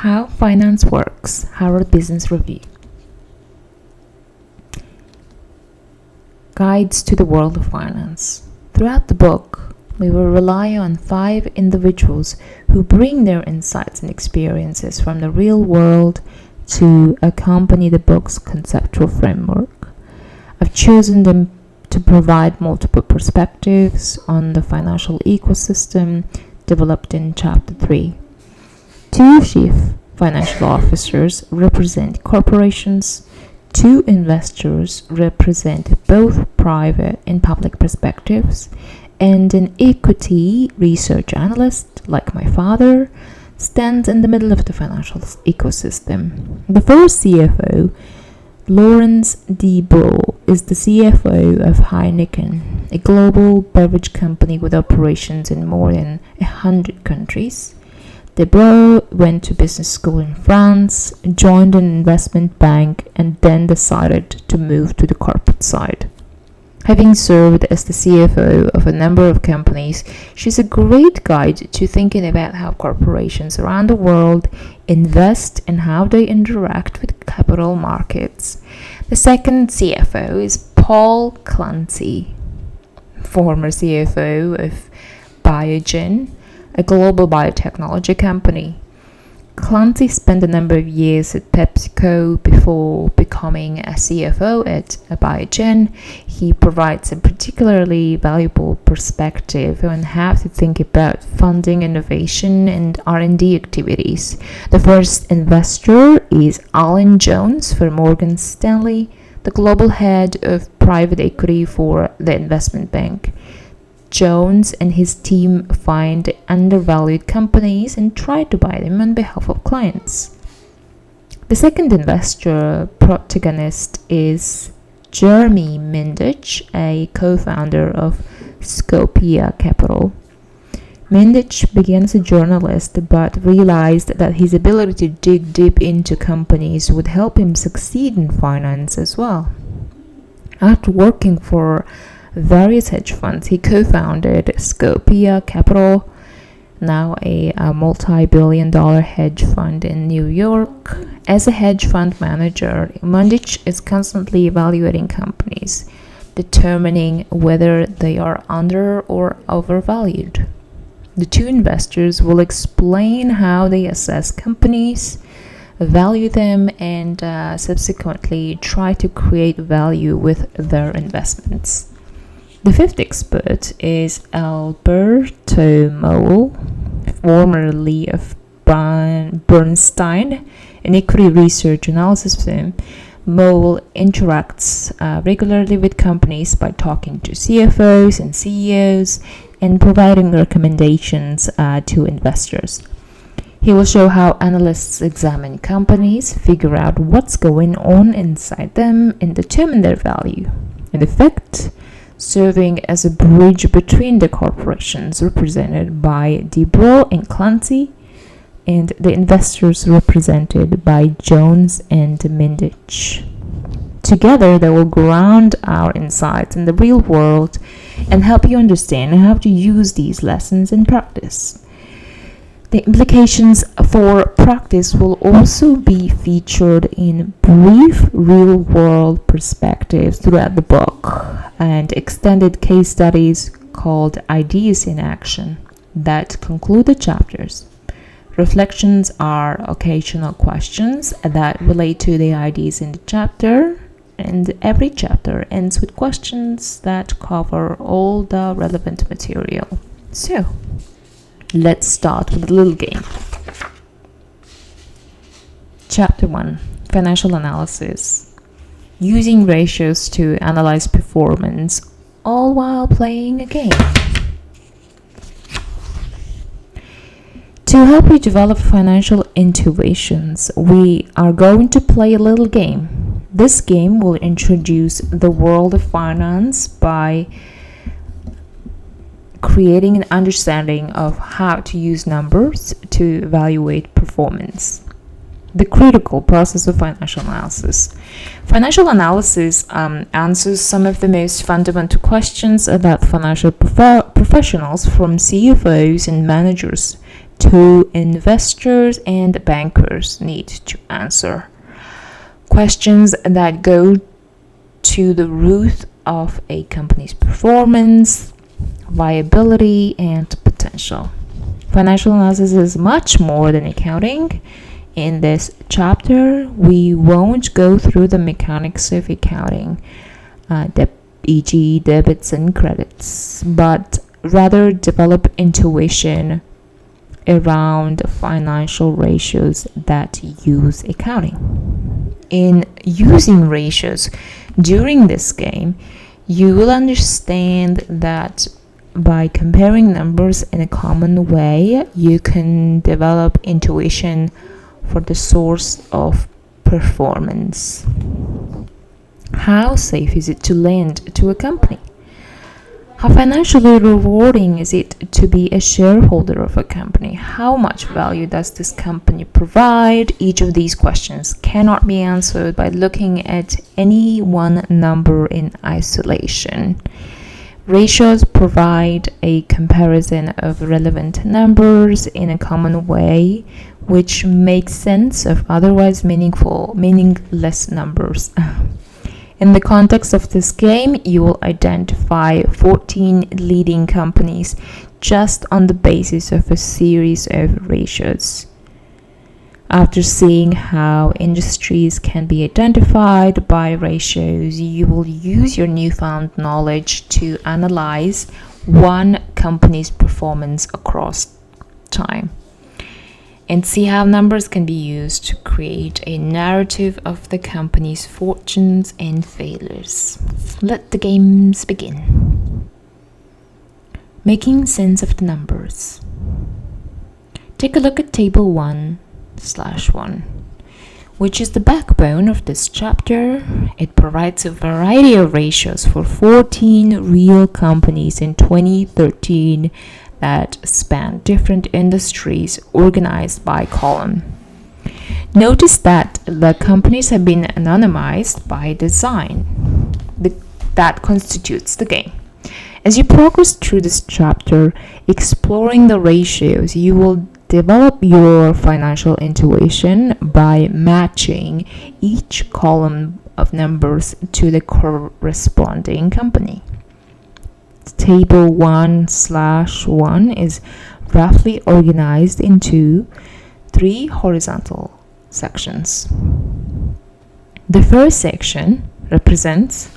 How Finance Works, Harvard Business Review. Guides to the World of Finance. Throughout the book, we will rely on 5 individuals who bring their insights and experiences from the real world to accompany the book's conceptual framework. I've chosen them to provide multiple perspectives on the financial ecosystem developed in Chapter 3. 2 chief financial officers represent corporations, 2 investors represent both private and public perspectives, and an equity research analyst, like my father, stands in the middle of the financial ecosystem. The first CFO, Lawrence D. Brough, is the CFO of Heineken, a global beverage company with operations in more than 100 countries. De Brough went to business school in France, joined an investment bank, and then decided to move to the corporate side. Having served as the CFO of a number of companies, she's a great guide to thinking about how corporations around the world invest and how they interact with capital markets. The second CFO is Paul Clancy, former CFO of Biogen, a global biotechnology company. Clancy spent a number of years at PepsiCo before becoming a CFO at Biogen. He provides a particularly valuable perspective on how to think about funding innovation and R&D activities. The first investor is Alan Jones for Morgan Stanley, the global head of private equity for the investment bank. Jones and his team find undervalued companies and try to buy them on behalf of clients. The second investor protagonist is Jeremy Mindich, a co-founder of Scopia Capital. Mindich began as a journalist but realized that his ability to dig deep into companies would help him succeed in finance as well. After working for various hedge funds, he co-founded Scopia Capital, now a multi-billion-dollar hedge fund in New York. As a hedge fund manager, Mindich is constantly evaluating companies, determining whether they are under or overvalued. The 2 investors will explain how they assess companies, value them, and subsequently try to create value with their investments. The 5th expert is Alberto Moll, formerly of Bernstein, an equity research analysis firm. Moll interacts regularly with companies by talking to CFOs and CEOs and providing recommendations to investors. He will show how analysts examine companies, figure out what's going on inside them, and determine their value. In effect, serving as a bridge between the corporations represented by De Brough and Clancy and the investors represented by Jones and Mindich. Together, they will ground our insights in the real world and help you understand how to use these lessons in practice. The implications for practice will also be featured in brief real-world perspectives throughout the book and extended case studies called Ideas in Action that conclude the chapters. Reflections are occasional questions that relate to the ideas in the chapter, and every chapter ends with questions that cover all the relevant material. So, let's start with a little game. Chapter 1. Financial Analysis. Using ratios to analyze performance, all while playing a game. To help you develop financial intuitions, we are going to play a little game. This game will introduce the world of finance by creating an understanding of how to use numbers to evaluate performance. The critical process of financial analysis. Financial analysis answers some of the most fundamental questions that financial professionals, from CFOs and managers 2 investors and bankers need to answer. Questions that go to the root of a company's performance, viability, and potential. Financial analysis is much more than accounting. In this chapter, we won't go through the mechanics of accounting, e.g. debits and credits, but rather develop intuition around financial ratios that use accounting. In using ratios during this game, you will understand that by comparing numbers in a common way, you can develop intuition for the source of performance. How safe is it to lend to a company? How financially rewarding is it to be a shareholder of a company? How much value does this company provide? Each of these questions cannot be answered by looking at any one number in isolation. Ratios provide a comparison of relevant numbers in a common way, which makes sense of otherwise meaningless numbers. In the context of this game, you will identify 14 leading companies just on the basis of a series of ratios. After seeing how industries can be identified by ratios, you will use your newfound knowledge to analyze one company's performance across time and see how numbers can be used to create a narrative of the company's fortunes and failures. Let the games begin. Making sense of the numbers. Take a look at table 1/1, which is the backbone of this chapter. It provides a variety of ratios for 14 real companies in 2013 that span different industries organized by column. Notice that the companies have been anonymized by design. That constitutes the game. As you progress through this chapter, exploring the ratios, you will develop your financial intuition by matching each column of numbers to the corresponding company. Table 1/1 is roughly organized into 3 horizontal sections. The first section represents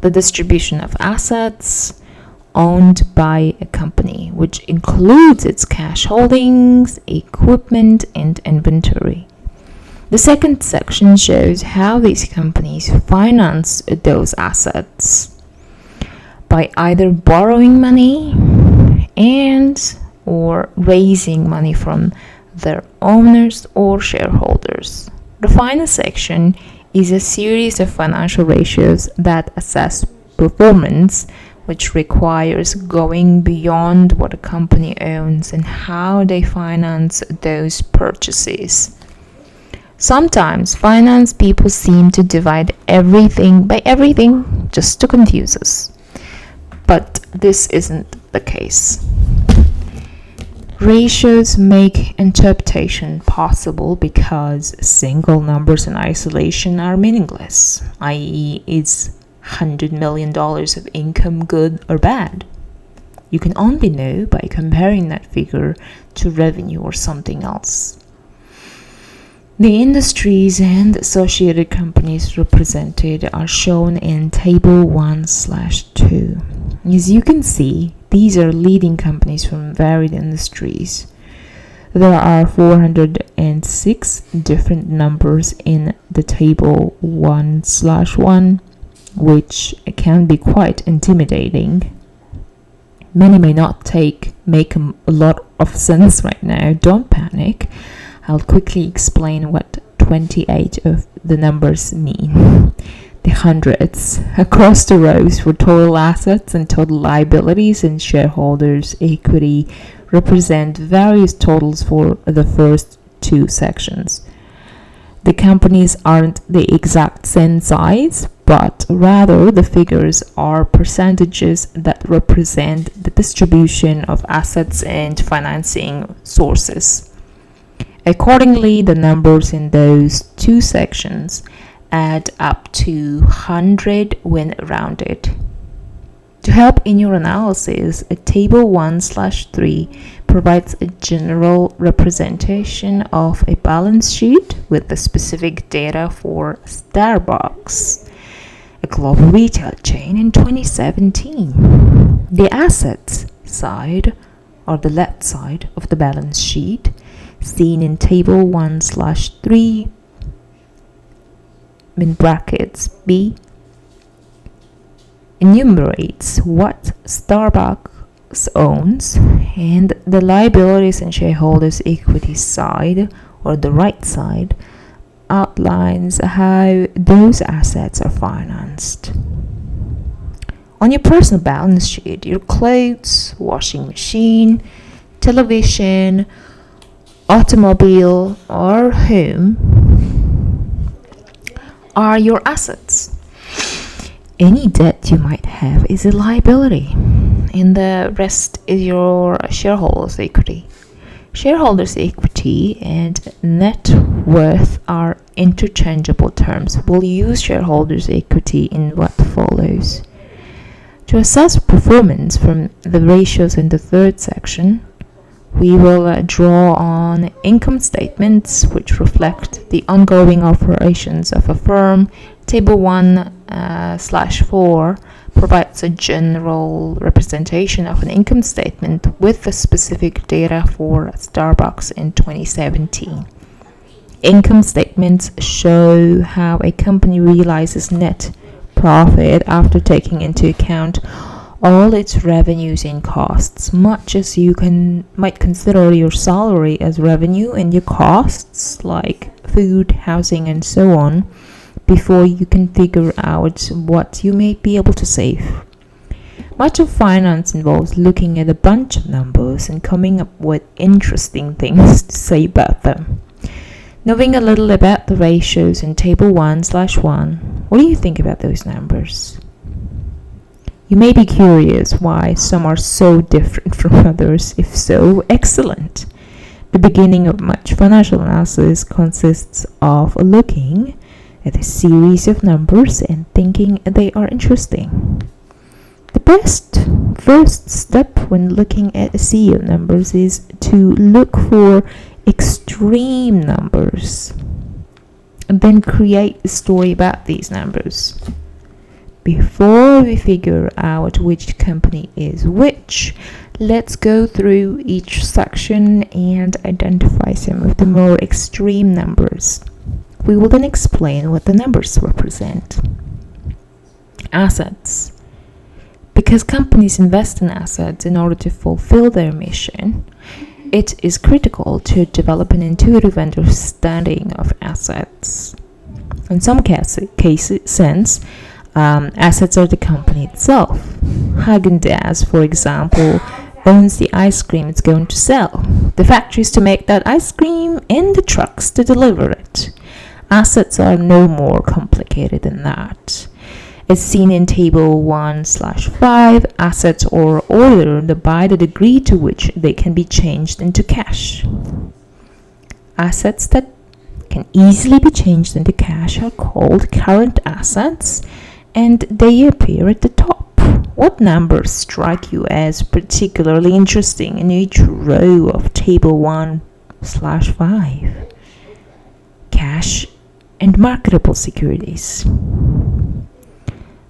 the distribution of assets owned by a company, which includes its cash holdings, equipment, and inventory. The second section shows how these companies finance those assets by either borrowing money or raising money from their owners or shareholders. The final section is a series of financial ratios that assess performance, which requires going beyond what a company owns and how they finance those purchases. Sometimes finance people seem to divide everything by everything just to confuse us. But this isn't the case. Ratios make interpretation possible because single numbers in isolation are meaningless, i.e., is $100 million of income good or bad? You can only know by comparing that figure to revenue or something else. The industries and associated companies represented are shown in Table 1/2. As you can see, these are leading companies from varied industries. There are 406 different numbers in the Table 1/1, which can be quite intimidating. Many may not make a lot of sense right now. Don't panic. I'll quickly explain what 28 of the numbers mean. The hundreds across the rows for total assets and total liabilities and shareholders' equity represent various totals for the first 2 sections. The companies aren't the exact same size, but rather the figures are percentages that represent the distribution of assets and financing sources. Accordingly, the numbers in those two sections add up to 100 when rounded. To help in your analysis, a table 1/3 provides a general representation of a balance sheet with the specific data for Starbucks, a global retail chain in 2017. The assets side, or the left side of the balance sheet, seen in table 1/3 in brackets B, enumerates what Starbucks owns, and the liabilities and shareholders' equity side, or the right side, outlines how those assets are financed. On your personal balance sheet, your clothes, washing machine, television, automobile, or home are your assets. Any debt you might have is a liability, and the rest is your shareholders' equity. Shareholders' equity and net worth are interchangeable terms. We'll use shareholders' equity in what follows. To assess performance from the ratios in the third section, we will draw on income statements which reflect the ongoing operations of a firm. Table 1/4 provides a general representation of an income statement with the specific data for Starbucks in 2017. Income statements show how a company realizes net profit after taking into account all its revenues and costs, much as you might consider your salary as revenue and your costs like food, housing, and so on, before you can figure out what you may be able to save. Much of finance involves looking at a bunch of numbers and coming up with interesting things to say about them. Knowing a little about the ratios in table 1/1, what do you think about those numbers? You may be curious why some are so different from others. If so, excellent. The beginning of much financial analysis consists of looking at a series of numbers and thinking they are interesting. The best first step when looking at a sea of numbers is to look for extreme numbers and then create a story about these numbers. Before we figure out which company is which, let's go through each section and identify some of the more extreme numbers. We will then explain what the numbers represent. Assets. Because companies invest in assets in order to fulfill their mission, it is critical to develop an intuitive understanding of assets. In some sense, assets are the company itself. Häagen-Dazs, for example, owns the ice cream it's going to sell, the factories to make that ice cream, and the trucks to deliver it. Assets are no more complicated than that. As seen in table 1/5, assets are ordered by the degree to which they can be changed into cash. Assets that can easily be changed into cash are called current assets, and they appear at the top. What numbers strike you as particularly interesting in each row of table 1/5? Cash and marketable securities.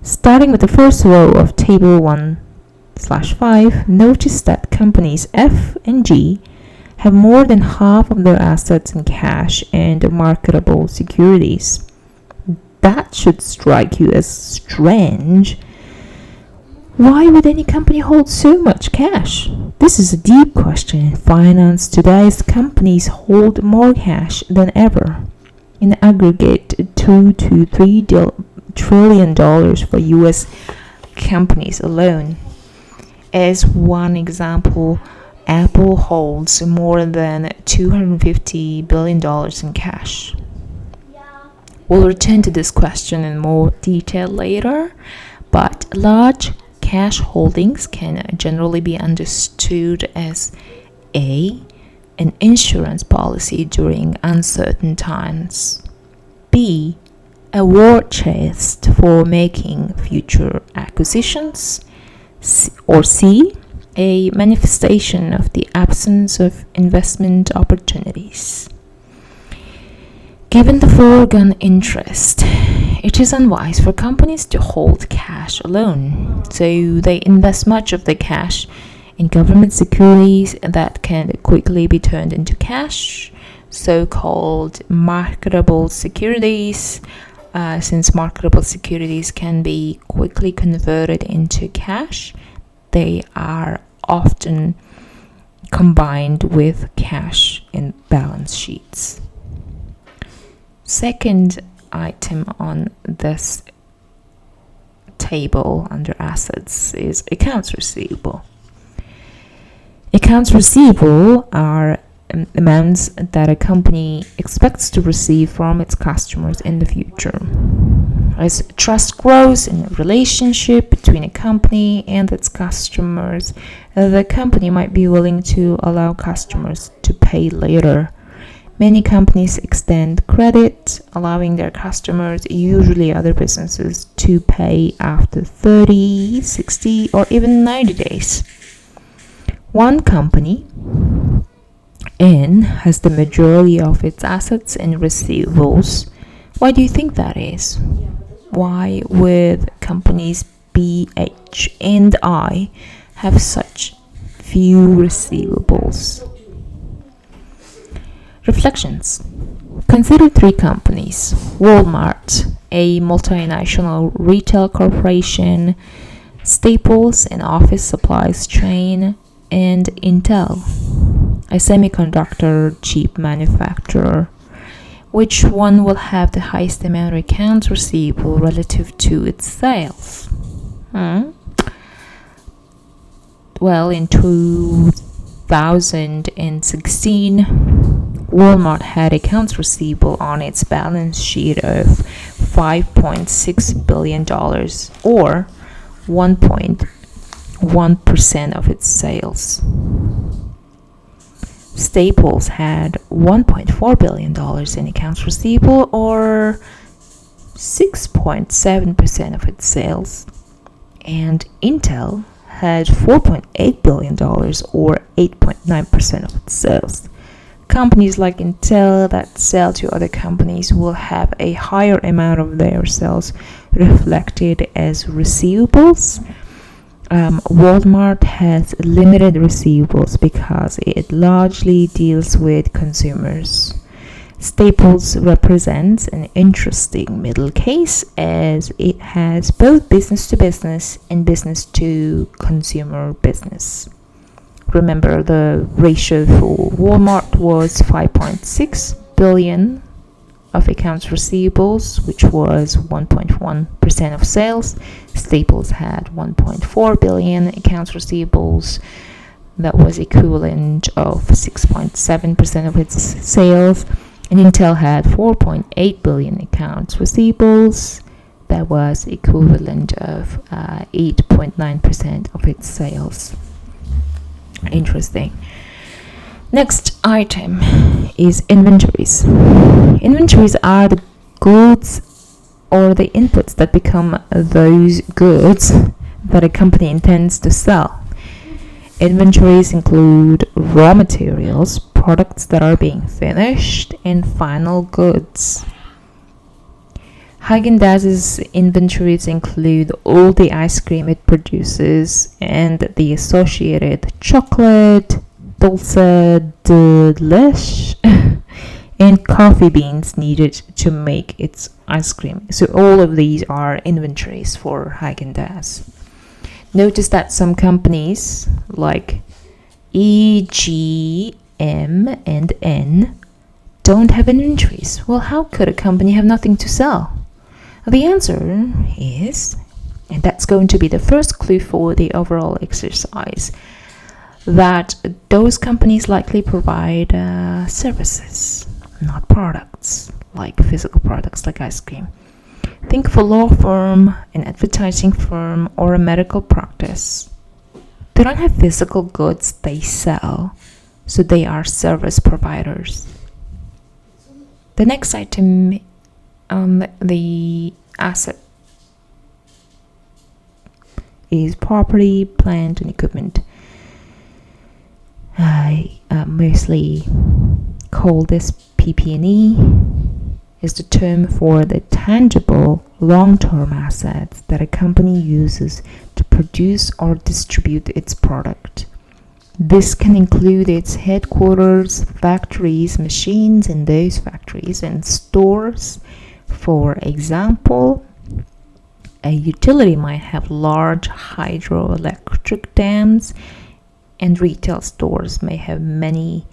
Starting with the first row of table 1/5, notice that companies F and G have more than half of their assets in cash and marketable securities. That should strike you as strange. Why would any company hold so much cash? This is a deep question in finance. Today's companies hold more cash than ever. In aggregate, $2 to $3 trillion for US companies alone. As one example, Apple holds more than $250 billion in cash. We'll return to this question in more detail later, but large cash holdings can generally be understood as an insurance policy during uncertain times, B, a war chest for making future acquisitions, or C, a manifestation of the absence of investment opportunities. Given the foregone interest, it is unwise for companies to hold cash alone, so they invest much of the cash in government securities that can quickly be turned into cash, so-called marketable securities. Since marketable securities can be quickly converted into cash, they are often combined with cash in balance sheets. Second item on this table under assets is accounts receivable. Accounts receivable are amounts that a company expects to receive from its customers in the future. As trust grows in a relationship between a company and its customers, the company might be willing to allow customers to pay later. Many companies extend credit, allowing their customers, usually other businesses, to pay after 30, 60, or even 90 days. One company, N, has the majority of its assets and receivables. Why do you think that is? Why would companies B, H, and I have such few receivables? Reflections. Consider three companies: Walmart, a multinational retail corporation; Staples, an office supplies chain; and Intel, a semiconductor chip manufacturer. Which one will have the highest amount of accounts receivable relative to its sales? Well, in 2016, Walmart had accounts receivable on its balance sheet of $5.6 billion, or 1.1% of its sales. Staples had $1.4 billion in accounts receivable, or 6.7% of its sales. And Intel had $4.8 billion, or 8.9% of its sales. Companies like Intel that sell to other companies will have a higher amount of their sales reflected as receivables. Walmart has limited receivables because it largely deals with consumers. Staples represents an interesting middle case, as it has both business to business and business to consumer business. Remember, the ratio for Walmart was 5.6 billion of accounts receivables, which was 1.1% of sales. Staples had 1.4 billion accounts receivables. That was equivalent of 6.7% of its sales. And Intel had 4.8 billion accounts receivables. That was equivalent of 8.9% of its sales. Interesting. Next item is inventories. Inventories are the goods or the inputs that become those goods that a company intends to sell. Inventories include raw materials, products that are being finished, and final goods. Haagen-Dazs's inventories include all the ice cream it produces and the associated chocolate, dulce de leche, and coffee beans needed to make its ice cream. So all of these are inventories for Haagen-Dazs. Notice that some companies like E, G, M, and N don't have inventories. Well, how could a company have nothing to sell? The answer is, and that's going to be the first clue for the overall exercise, that those companies likely provide services, not products. like physical products like ice cream. Think of a law firm, an advertising firm, or a medical practice. They don't have physical goods they sell, so they are service providers. The next item on the asset is property, plant, and equipment. I mostly call this PP&E. Is the term for the tangible long-term assets that a company uses to produce or distribute its product. This can include its headquarters, factories, machines in those factories, and stores. For example, a utility might have large hydroelectric dams, and retail stores may have many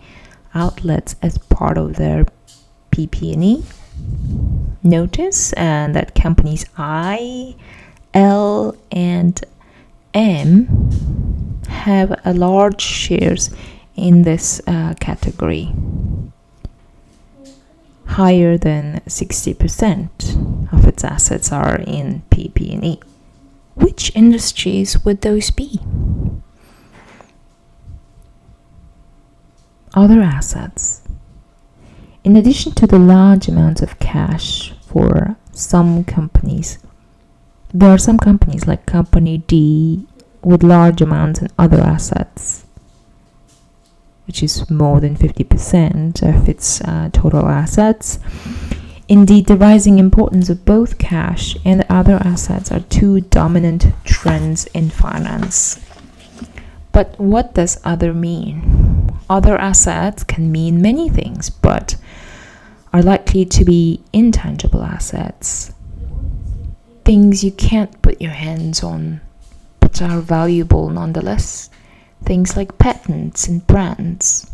outlets as part of their PP&E. Notice that companies I, L, and M have a large shares in this category, higher than 60% of its assets are in PP&E. Which industries would those be? Other assets. In addition to the large amounts of cash for some companies, there are some companies like Company D with large amounts in other assets, which is more than 50% of its total assets. Indeed, the rising importance of both cash and other assets are two dominant trends in finance. But what does other mean? Other assets can mean many things, but are likely to be intangible assets. Things you can't put your hands on, but are valuable nonetheless. Things like patents and brands.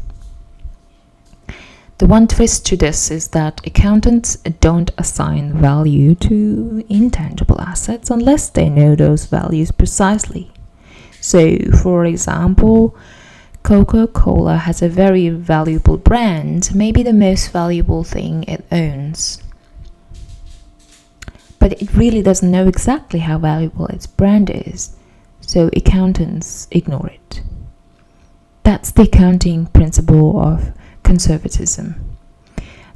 The one twist to this is that accountants don't assign value to intangible assets unless they know those values precisely. So, for example, Coca-Cola has a very valuable brand, maybe the most valuable thing it owns. But it really doesn't know exactly how valuable its brand is, so accountants ignore it. That's the accounting principle of conservatism.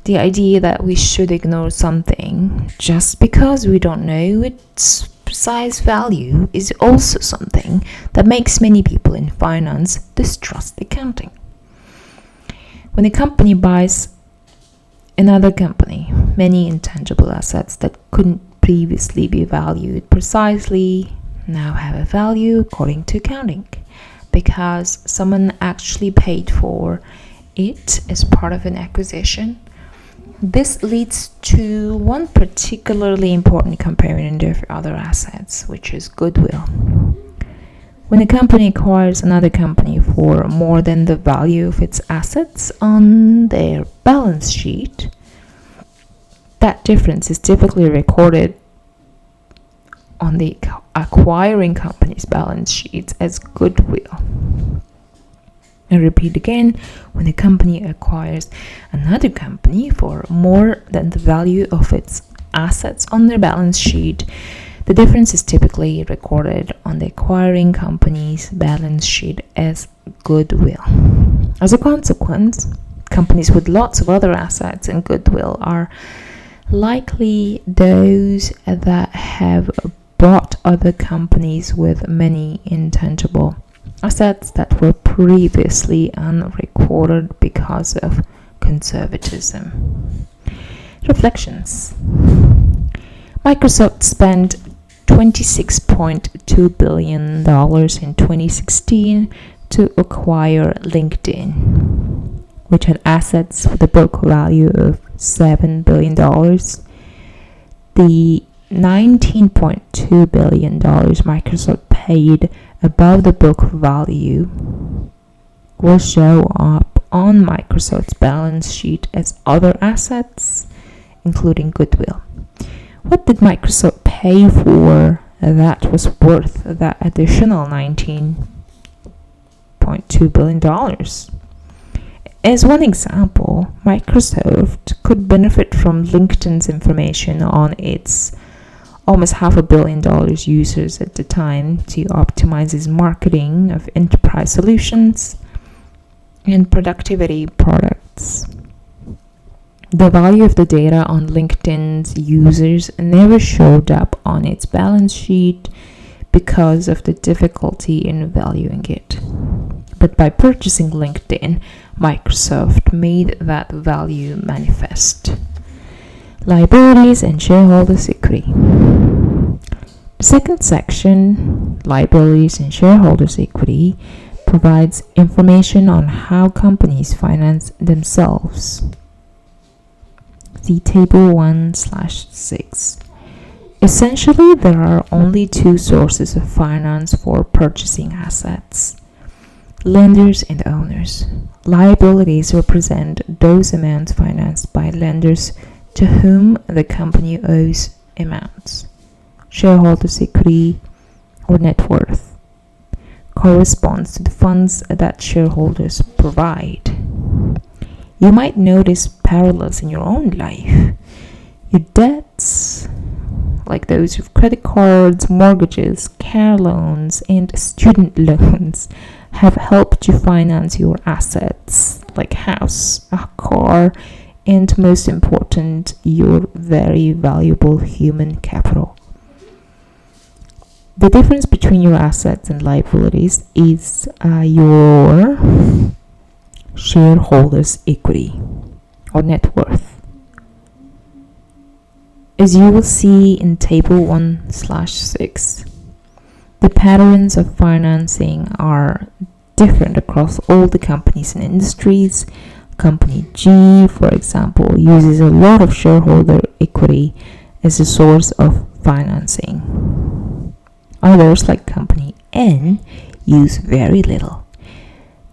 The idea that we should ignore something just because we don't know its precise value is also something that makes many people in finance distrust accounting. When a company buys another company, many intangible assets that couldn't previously be valued precisely now have a value according to accounting, because someone actually paid for it as part of an acquisition. This leads to one particularly important component of other assets, which is goodwill. When a company acquires another company for more than the value of its assets on their balance sheet, that difference is typically recorded on the acquiring company's balance sheet as goodwill. I repeat again, when a company acquires another company for more than the value of its assets on their balance sheet, the difference is typically recorded on the acquiring company's balance sheet as goodwill. As a consequence, companies with lots of other assets and goodwill are likely those that have bought other companies with many intangible assets that were previously unrecorded because of conservatism. Reflections. Microsoft spent $26.2 billion in 2016 to acquire LinkedIn, which had assets with a book value of $7 billion. The $19.2 billion Microsoft paid above the book value will show up on Microsoft's balance sheet as other assets, including goodwill. What did Microsoft pay for that was worth that additional $19.2 billion? As one example, Microsoft could benefit from LinkedIn's information on its almost $500 million users at the time to optimize its marketing of enterprise solutions and productivity products. The value of the data on LinkedIn's users never showed up on its balance sheet because of the difficulty in valuing it. But by purchasing LinkedIn, Microsoft made that value manifest. Liabilities and shareholders' equity. The second section, liabilities and shareholders' equity, provides information on how companies finance themselves. See Table 1/6. Essentially, there are only two sources of finance for purchasing assets: lenders and owners. Liabilities represent those amounts financed by lenders to whom the company owes amounts. Shareholders' equity or net worth corresponds to the funds that shareholders provide. You might notice parallels in your own life. Your debts, like those of credit cards, mortgages, car loans, and student loans, have helped you finance your assets, like house, a car, and most important, your very valuable human capital. The difference between your assets and liabilities is your shareholders' equity or net worth. As you will see in Table 1/6, the patterns of financing are different across all the companies and industries. Company G, for example, uses a lot of shareholder equity as a source of financing. Others, like Company N, use very little.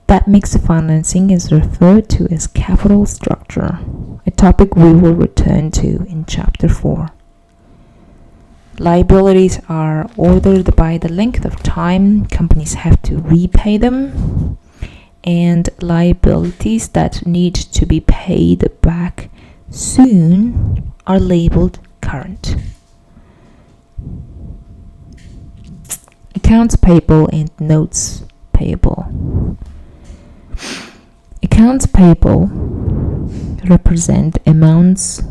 That mix of financing is referred to as capital structure, a topic we will return to in Chapter 4. Liabilities are ordered by the length of time companies have to repay them, and liabilities that need to be paid back soon are labeled current. Accounts payable and notes payable. Accounts payable represent amounts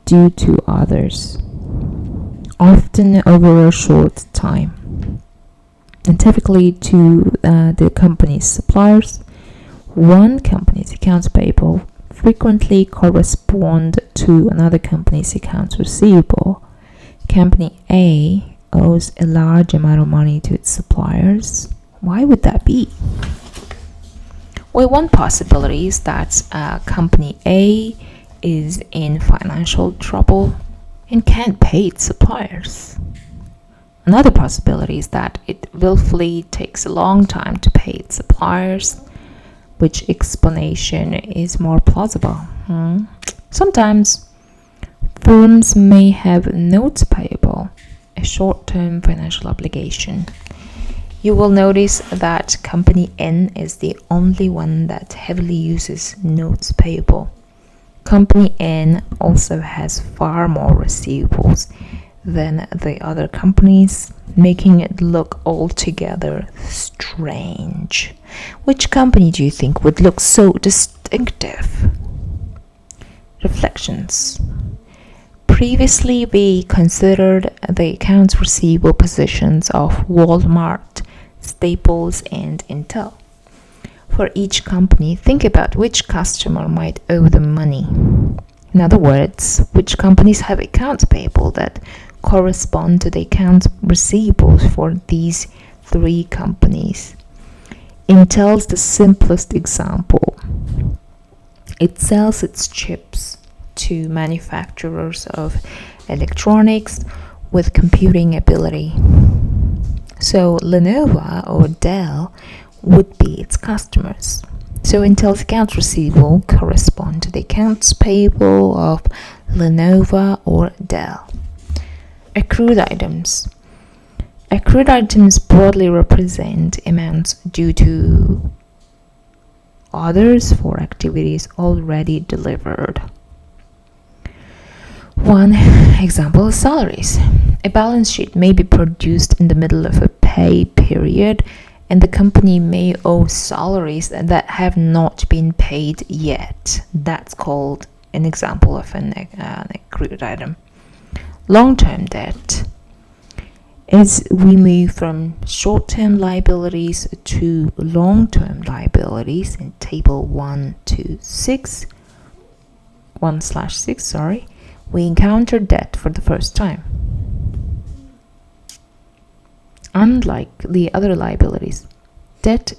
due to others, often over a short time, and typically to the company's suppliers. One company's accounts payable frequently correspond to another company's accounts receivable. Company A owes a large amount of money to its suppliers. Why would that be? Well, one possibility is that Company A is in financial trouble and can't pay its suppliers. Another possibility is that it willfully takes a long time to pay its suppliers, which explanation is more plausible. Sometimes firms may have notes payable, a short-term financial obligation. You will notice that Company N is the only one that heavily uses notes payable. Company N also has far more receivables than the other companies, making it look altogether strange. Which company do you think would look so distinctive? Reflections. Previously, we considered the accounts receivable positions of Walmart, Staples, and Intel. For each company, think about which customer might owe them money. In other words, which companies have accounts payable that correspond to the accounts receivables for these three companies. Intel's the simplest example. It sells its chips to manufacturers of electronics with computing ability. So Lenovo or Dell would be its customers. So Intel's accounts receivable correspond to the accounts payable of Lenovo or Dell. Accrued items. Accrued items broadly represent amounts due to others for activities already delivered. One example is salaries. A balance sheet may be produced in the middle of a pay period, and the company may owe salaries that have not been paid yet. That's called an example of an accrued item. Long-term debt. As we move from short-term liabilities to long-term liabilities in table 1/6, we encounter debt for the first time. Unlike the other liabilities, debt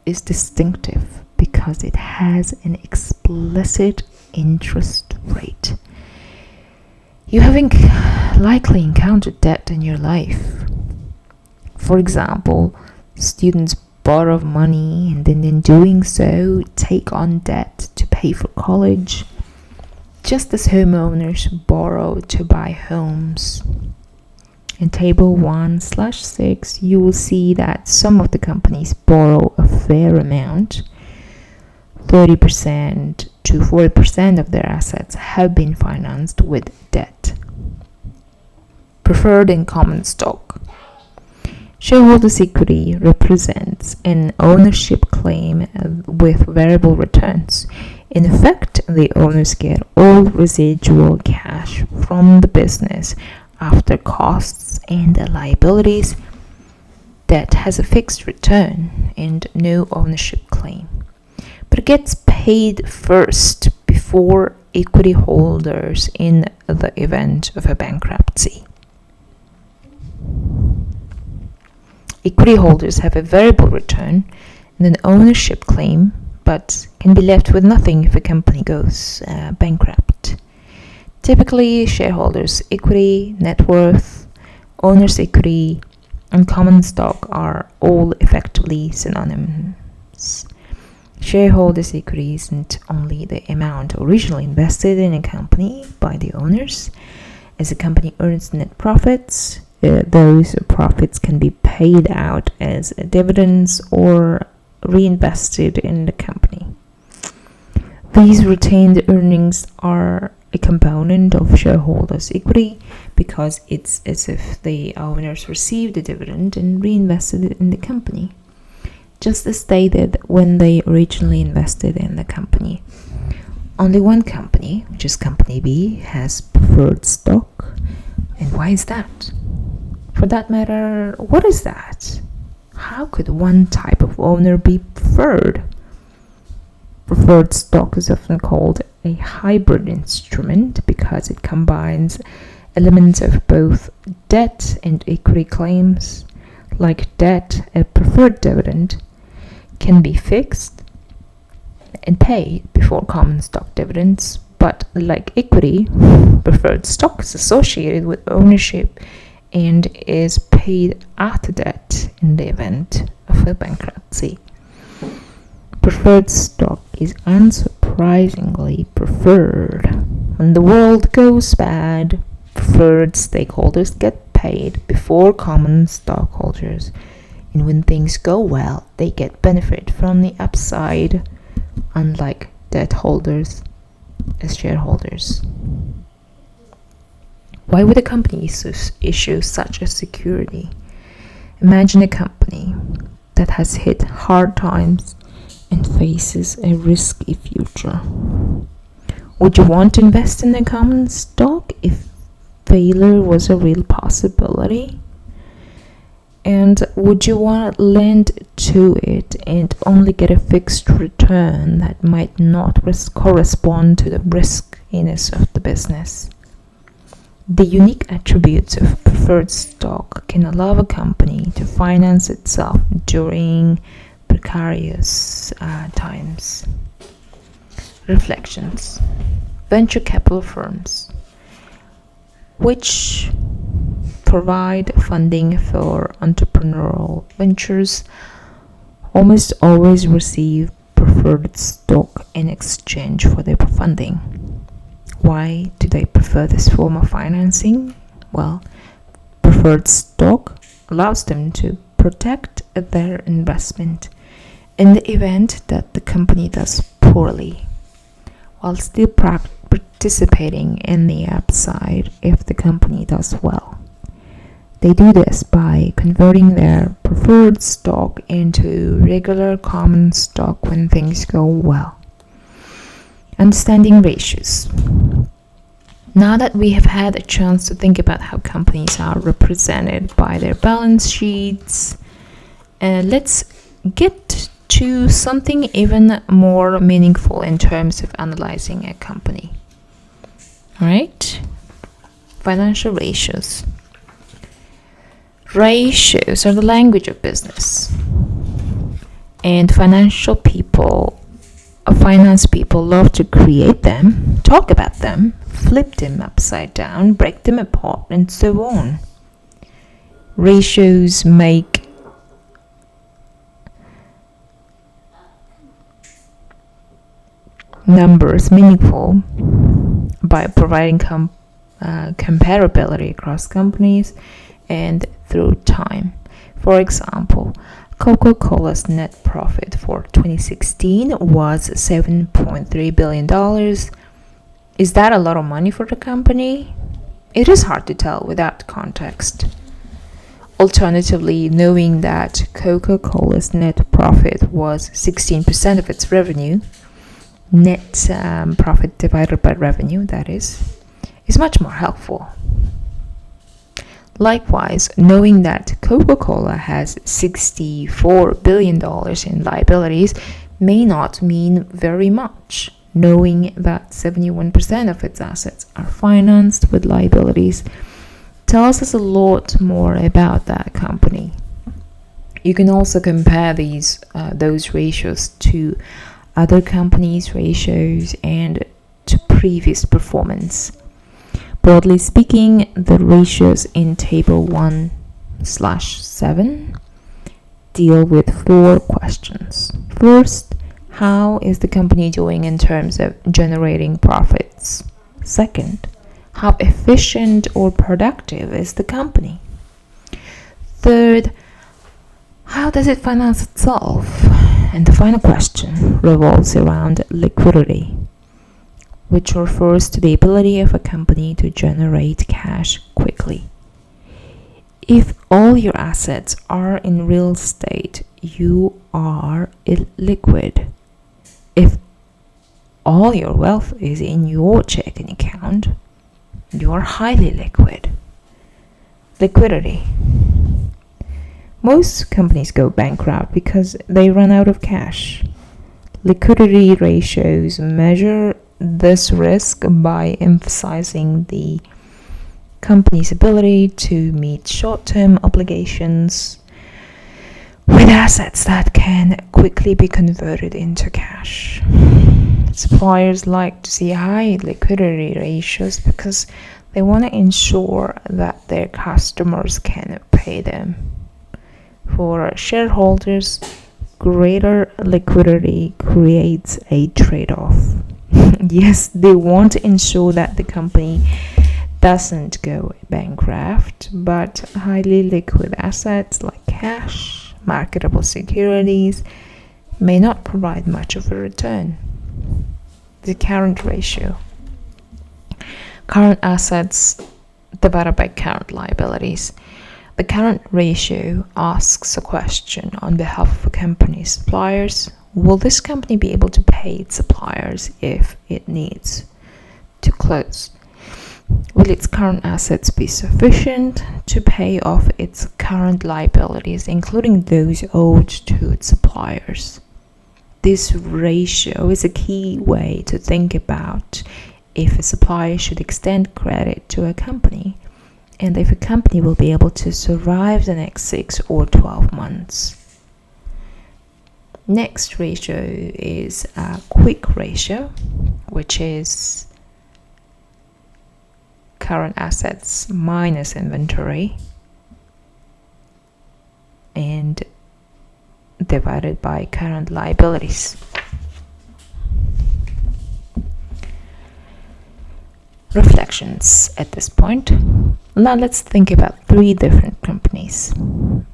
is distinctive because it has an explicit interest rate. You have likely encountered debt in your life. For example, students borrow money and then in doing so take on debt to pay for college, just as homeowners borrow to buy homes. In table 1/6, you will see that some of the companies borrow a fair amount. 30% to 40% of their assets have been financed with debt. Preferred and common stock. Shareholders' equity represents an ownership claim with variable returns. In effect, the owners get all residual cash from the business after costs and liabilities. Debt has a fixed return and no ownership claim, but it gets paid first before equity holders in the event of a bankruptcy. Equity holders have a variable return and an ownership claim, but can be left with nothing if a company goes bankrupt. Typically, shareholders' equity, net worth, owner's equity, and common stock are all effectively synonymous. Shareholders' equity isn't only the amount originally invested in a company by the owners. As a company earns net profits, those profits can be paid out as dividends or reinvested in the company. These retained earnings are a component of shareholders' equity because it's as if the owners received a dividend and reinvested it in the company, just as they did when they originally invested in the company. Only one company, which is Company B, has preferred stock. And why is that? For that matter, what is that? How could one type of owner be preferred? Preferred stock is often called a hybrid instrument because it combines elements of both debt and equity claims. Like debt, a preferred dividend can be fixed and paid before common stock dividends, but like equity, preferred stock is associated with ownership and is paid after debt in the event of a bankruptcy. Preferred stock is unsurprisingly preferred. When the world goes bad, preferred stakeholders get paid before common stockholders, and when things go well, they get benefit from the upside, unlike debt holders as shareholders. Why would a company issue such a security? Imagine a company that has hit hard times and faces a risky future. Would you want to invest in a common stock if failure was a real possibility? And would you want to lend to it and only get a fixed return that might not correspond to the riskiness of the business? The unique attributes of preferred stock can allow a company to finance itself during precarious times. Reflections. Venture capital firms, which provide funding for entrepreneurial ventures, almost always receive preferred stock in exchange for their funding. Why do they prefer this form of financing? Well, preferred stock allows them to protect their investment In the event that the company does poorly, while still participating in the upside if the company does well. They do this by converting their preferred stock into regular common stock when things go well. Understanding ratios. Now that we have had a chance to think about how companies are represented by their balance sheets, let's get to something even more meaningful in terms of analyzing a company. All right? Financial ratios. Ratios are the language of business. And finance people love to create them, talk about them, flip them upside down, break them apart, and so on. Ratios make numbers meaningful by providing comparability across companies and through time. For example, Coca-Cola's net profit for 2016 was $7.3 billion. Is that a lot of money for the company? It is hard to tell without context. Alternatively, knowing that Coca-Cola's net profit was 16% of its revenue, net profit divided by revenue, that is much more helpful. Likewise, knowing that Coca-Cola has $64 billion in liabilities may not mean very much. Knowing that 71% of its assets are financed with liabilities tells us a lot more about that company. You can also compare those ratios to other companies' ratios and to previous performance. Broadly speaking, the ratios in Table 1/7 deal with 4 questions. First, how is the company doing in terms of generating profits? Second, how efficient or productive is the company? Third, how does it finance itself? And the final question revolves around liquidity, which refers to the ability of a company to generate cash quickly. If all your assets are in real estate, you are illiquid. If all your wealth is in your checking account, you are highly liquid. Liquidity. Most companies go bankrupt because they run out of cash. Liquidity ratios measure this risk by emphasizing the company's ability to meet short-term obligations with assets that can quickly be converted into cash. Suppliers like to see high liquidity ratios because they want to ensure that their customers can pay them. For shareholders, greater liquidity creates a trade-off. Yes, they want to ensure that the company doesn't go bankrupt, but highly liquid assets like cash, marketable securities may not provide much of a return. The current ratio. Current assets divided by current liabilities. The current ratio asks a question on behalf of a company's suppliers. Will this company be able to pay its suppliers if it needs to close? Will its current assets be sufficient to pay off its current liabilities, including those owed to its suppliers? This ratio is a key way to think about if a supplier should extend credit to a company, and if a company will be able to survive the next 6 or 12 months. Next ratio is a quick ratio, which is current assets minus inventory and divided by current liabilities. Reflections at this point. Now let's think about 3 different companies.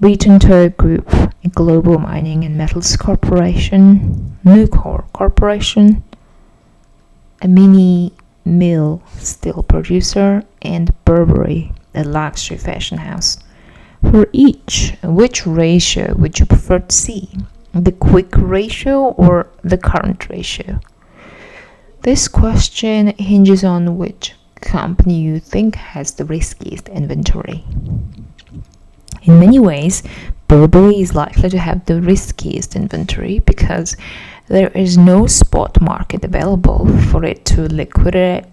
Rio Tinto Group, a Global Mining and Metals Corporation, Nucor Corporation, a mini mill steel producer, and Burberry, a luxury fashion house. For each, which ratio would you prefer to see? The quick ratio or the current ratio? This question hinges on which company you think has the riskiest inventory. In many ways, Burberry is likely to have the riskiest inventory because there is no spot market available for it to liquidate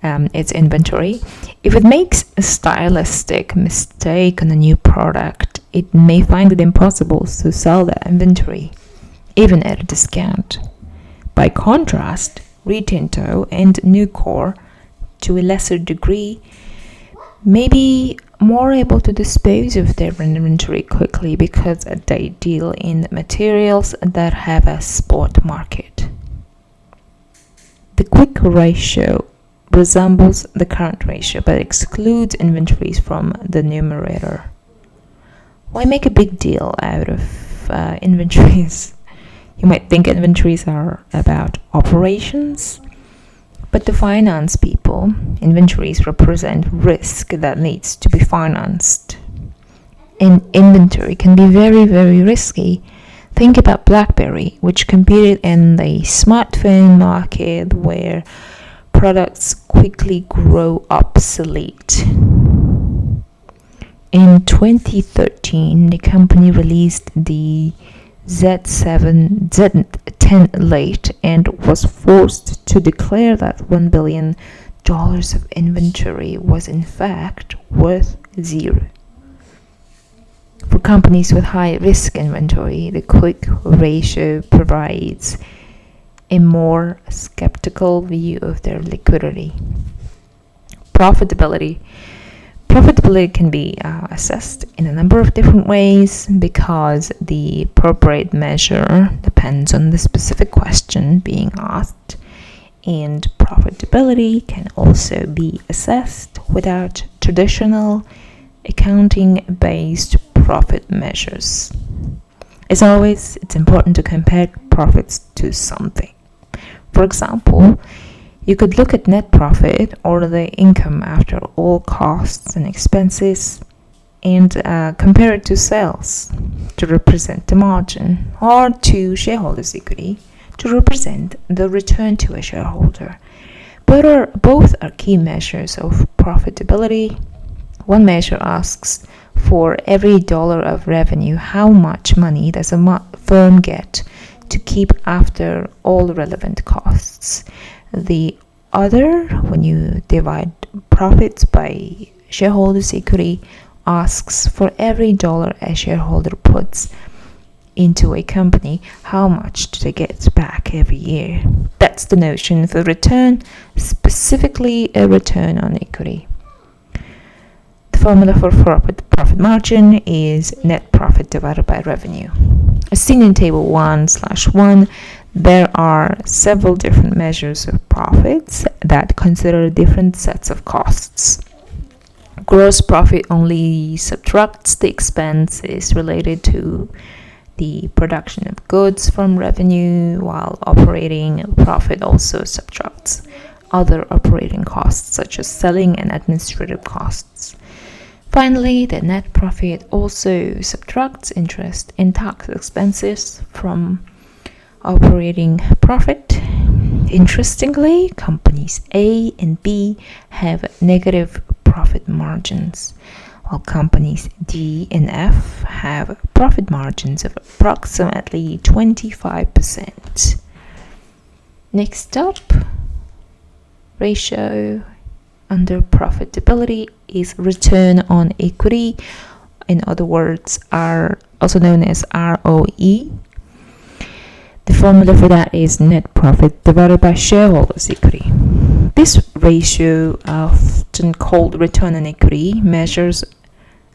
its inventory. If it makes a stylistic mistake on a new product, it may find it impossible to sell that inventory, even at a discount. By contrast, Rio Tinto and Nucor, to a lesser degree, may be more able to dispose of their inventory quickly because they deal in materials that have a spot market. The quick ratio resembles the current ratio but excludes inventories from the numerator. Why make a big deal out of inventories? You might think inventories are about operations, but to finance people, inventories represent risk that needs to be financed. And inventory can be very, very risky. Think about BlackBerry, which competed in the smartphone market where products quickly grow obsolete. In 2013, the company released the Z10 late and was forced to declare that $1 billion of inventory was in fact worth zero. For companies with high risk inventory, the quick ratio provides a more skeptical view of their liquidity. Profitability can be assessed in a number of different ways because the appropriate measure depends on the specific question being asked, and profitability can also be assessed without traditional accounting-based profit measures. As always, it's important to compare profits to something. For example, you could look at net profit or the income after all costs and expenses and compare it to sales to represent the margin, or to shareholders' equity to represent the return to a shareholder. Both are key measures of profitability. One measure asks for every dollar of revenue, how much money does a firm get to keep after all relevant costs. The other, when you divide profits by shareholders' equity, asks for every dollar a shareholder puts into a company, how much do they get back every year? That's the notion of a return, specifically a return on equity. The formula for profit margin is net profit divided by revenue. As seen in table 1/1, there are several different measures of profits that consider different sets of costs. Gross profit only subtracts the expenses related to the production of goods from revenue, while operating profit also subtracts other operating costs such as selling and administrative costs. Finally, the net profit also subtracts interest and tax expenses from operating profit. Interestingly, companies A and B have negative profit margins, while companies D and F have profit margins of approximately 25%. Next up, ratio under profitability is return on equity, in other words, also known as ROE. The formula for that is net profit divided by shareholders' equity. This ratio, often called return on equity, measures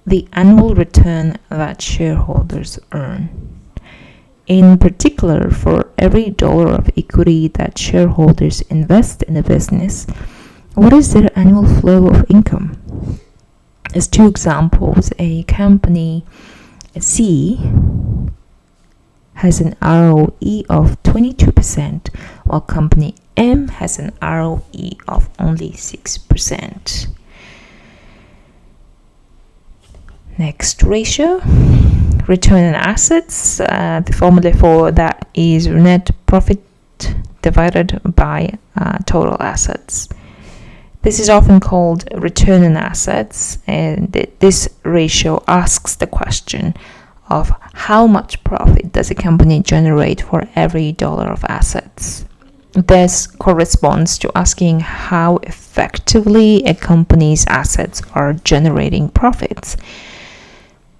the annual return that shareholders earn. In particular, for every dollar of equity that shareholders invest in a business, what is their annual flow of income? As two examples, a company C has an ROE of 22%, while company M has an ROE of only 6%. Next ratio, return on assets. The formula for that is net profit divided by total assets. This is often called return on assets, and this ratio asks the question of how much profit does a company generate for every dollar of assets. This corresponds to asking how effectively a company's assets are generating profits,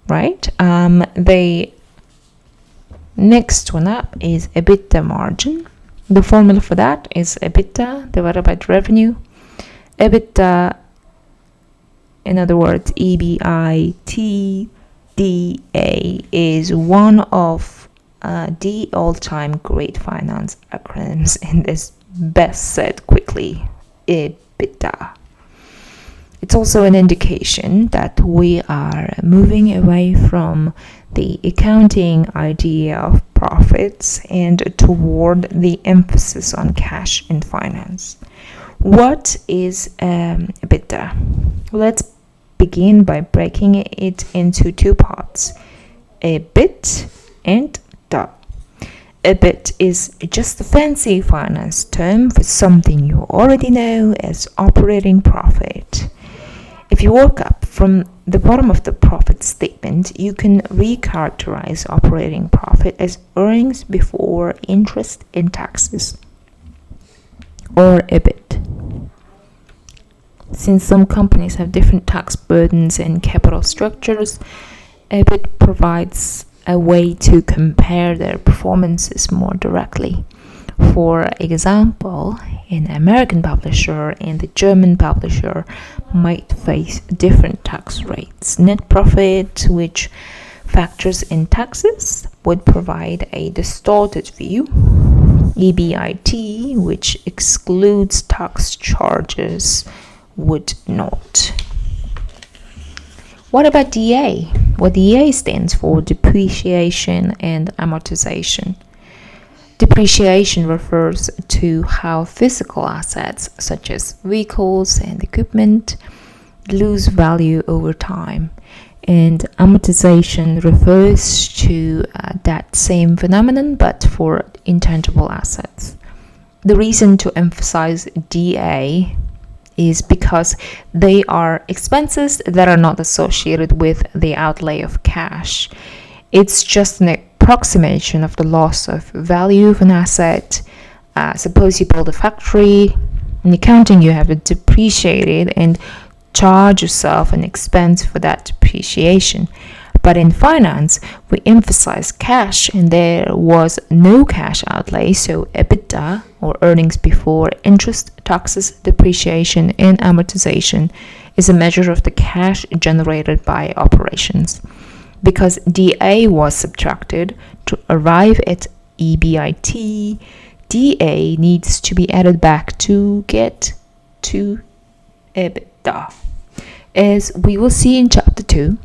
right? The next one up is EBITDA margin. The formula for that is EBITDA divided by revenue. EBITDA, in other words, EBITDA, is one of the all-time great finance acronyms and is best said quickly, EBITDA. It's also an indication that we are moving away from the accounting idea of profits and toward the emphasis on cash in finance. What is EBITDA? Let's begin by breaking it into two parts, EBIT and DA. EBIT is just a fancy finance term for something you already know as operating profit. If you work up from the bottom of the profit statement, you can recharacterize operating profit as earnings before interest and taxes, or EBIT. Since some companies have different tax burdens and capital structures, EBIT provides a way to compare their performances more directly. For example, an American publisher and a German publisher might face different tax rates. Net profit, which factors in taxes, would provide a distorted view. EBIT, which excludes tax charges, would not. What about DA? Well, DA stands for depreciation and amortization. Depreciation refers to how physical assets such as vehicles and equipment lose value over time, and amortization refers to that same phenomenon but for intangible assets. The reason to emphasize DA is because they are expenses that are not associated with the outlay of cash. It's just an approximation of the loss of value of an asset. Suppose you build a factory. In accounting, you have to depreciate it and charge yourself an expense for that depreciation. But in finance, we emphasize cash, and there was no cash outlay, so EBITDA, or earnings before interest, taxes, depreciation, and amortization, is a measure of the cash generated by operations. Because DA was subtracted to arrive at EBIT, DA needs to be added back to get to EBITDA. As we will see in Chapter 2,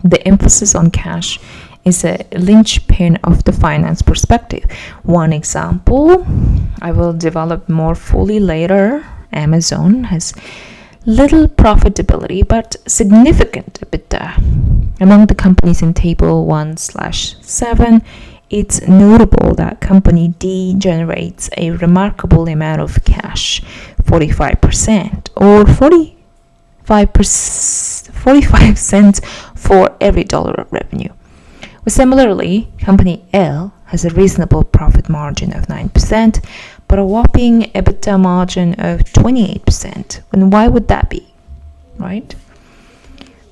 the emphasis on cash is a linchpin of the finance perspective. One example I will develop more fully later. Amazon has little profitability but significant EBITDA. Among the companies in Table 1/7, it's notable that Company D generates a remarkable amount of cash, 45%, or 45 cents for every dollar of revenue. Well, similarly, Company L has a reasonable profit margin of 9%, but a whopping EBITDA margin of 28%. And why would that be, right?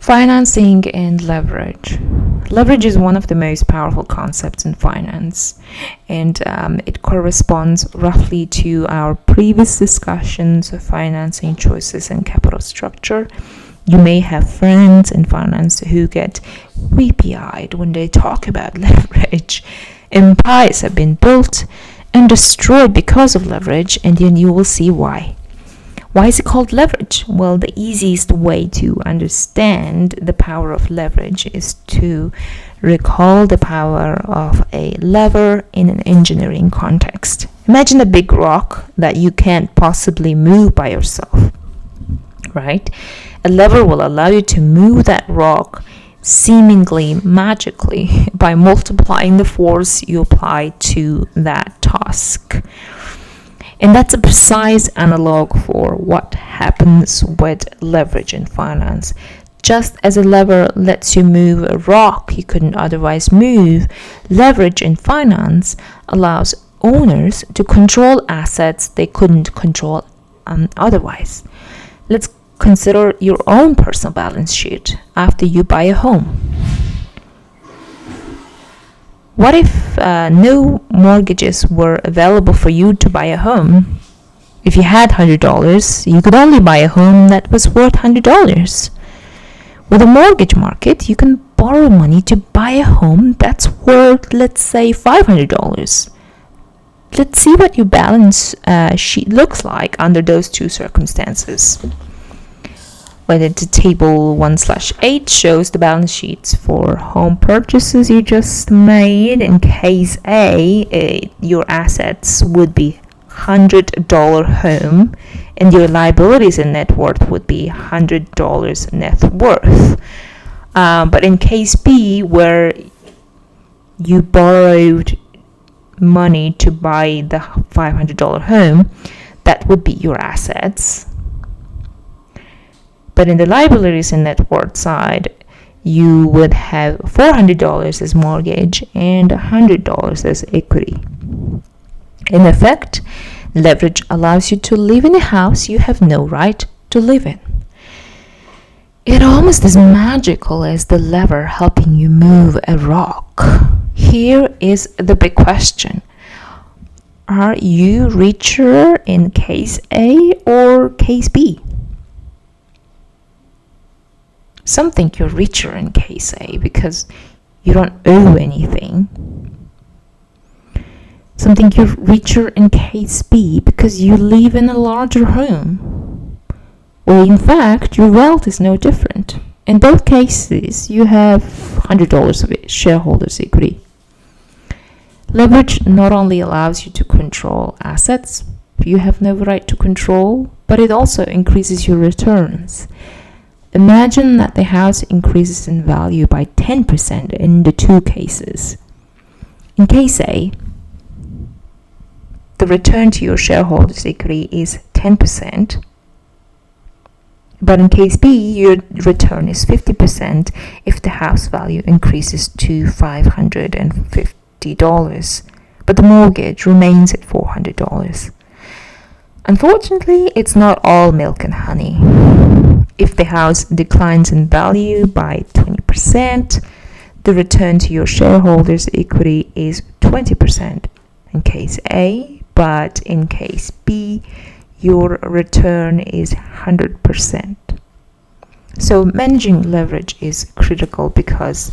Financing and leverage. Leverage is one of the most powerful concepts in finance, and it corresponds roughly to our previous discussions of financing choices and capital structure. You may have friends in finance who get weepy-eyed when they talk about leverage. Empires have been built and destroyed because of leverage, and then you will see why. Why is it called leverage? Well, the easiest way to understand the power of leverage is to recall the power of a lever in an engineering context. Imagine a big rock that you can't possibly move by yourself, right? A lever will allow you to move that rock seemingly magically by multiplying the force you apply to that task. And that's a precise analog for what happens with leverage in finance. Just as a lever lets you move a rock you couldn't otherwise move, leverage in finance allows owners to control assets they couldn't control otherwise. Let's consider your own personal balance sheet after you buy a home. What if no mortgages were available for you to buy a home? If you had $100, you could only buy a home that was worth $100. With a mortgage market, you can borrow money to buy a home that's worth, let's say, $500. Let's see what your balance sheet looks like under those two circumstances. Whether the table 1/8 shows the balance sheets for home purchases you just made. In case A, your assets would be $100 home, and your liabilities and net worth would be $100 net worth. But in case B, where you borrowed money to buy the $500 home, that would be your assets. But in the liabilities and net worth side, you would have $400 as mortgage and $100 as equity. In effect, leverage allows you to live in a house you have no right to live in. It almost as magical as the lever helping you move a rock. Here is the big question. Are you richer in case A or case B? Some think you're richer in case A because you don't owe anything. Some think you're richer in case B because you live in a larger home. Well, in fact, your wealth is no different. In both cases, you have $100 of shareholders' equity. Leverage not only allows you to control assets you have no right to control, but it also increases your returns. Imagine that the house increases in value by 10% in the two cases. In case A, the return to your shareholders' equity is 10%, but in case B, your return is 50% if the house value increases to $550, but the mortgage remains at $400. Unfortunately, it's not all milk and honey. If the house declines in value by 20%, the return to your shareholders' equity is 20% in case A, but in case B, your return is 100%. So managing leverage is critical because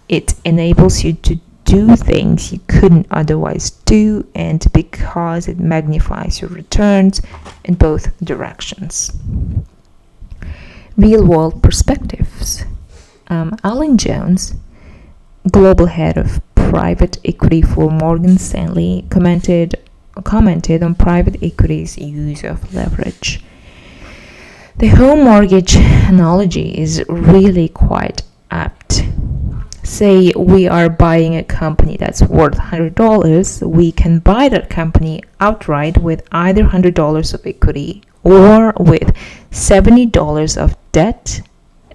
it enables you to do things you couldn't otherwise do, and because it magnifies your returns in both directions. Real-world perspectives. Alan Jones, global head of private equity for Morgan Stanley, commented on private equity's use of leverage. The home mortgage analogy is really quite apt. Say we are buying a company that's worth $100, we can buy that company outright with either $100 of equity or with $70 of debt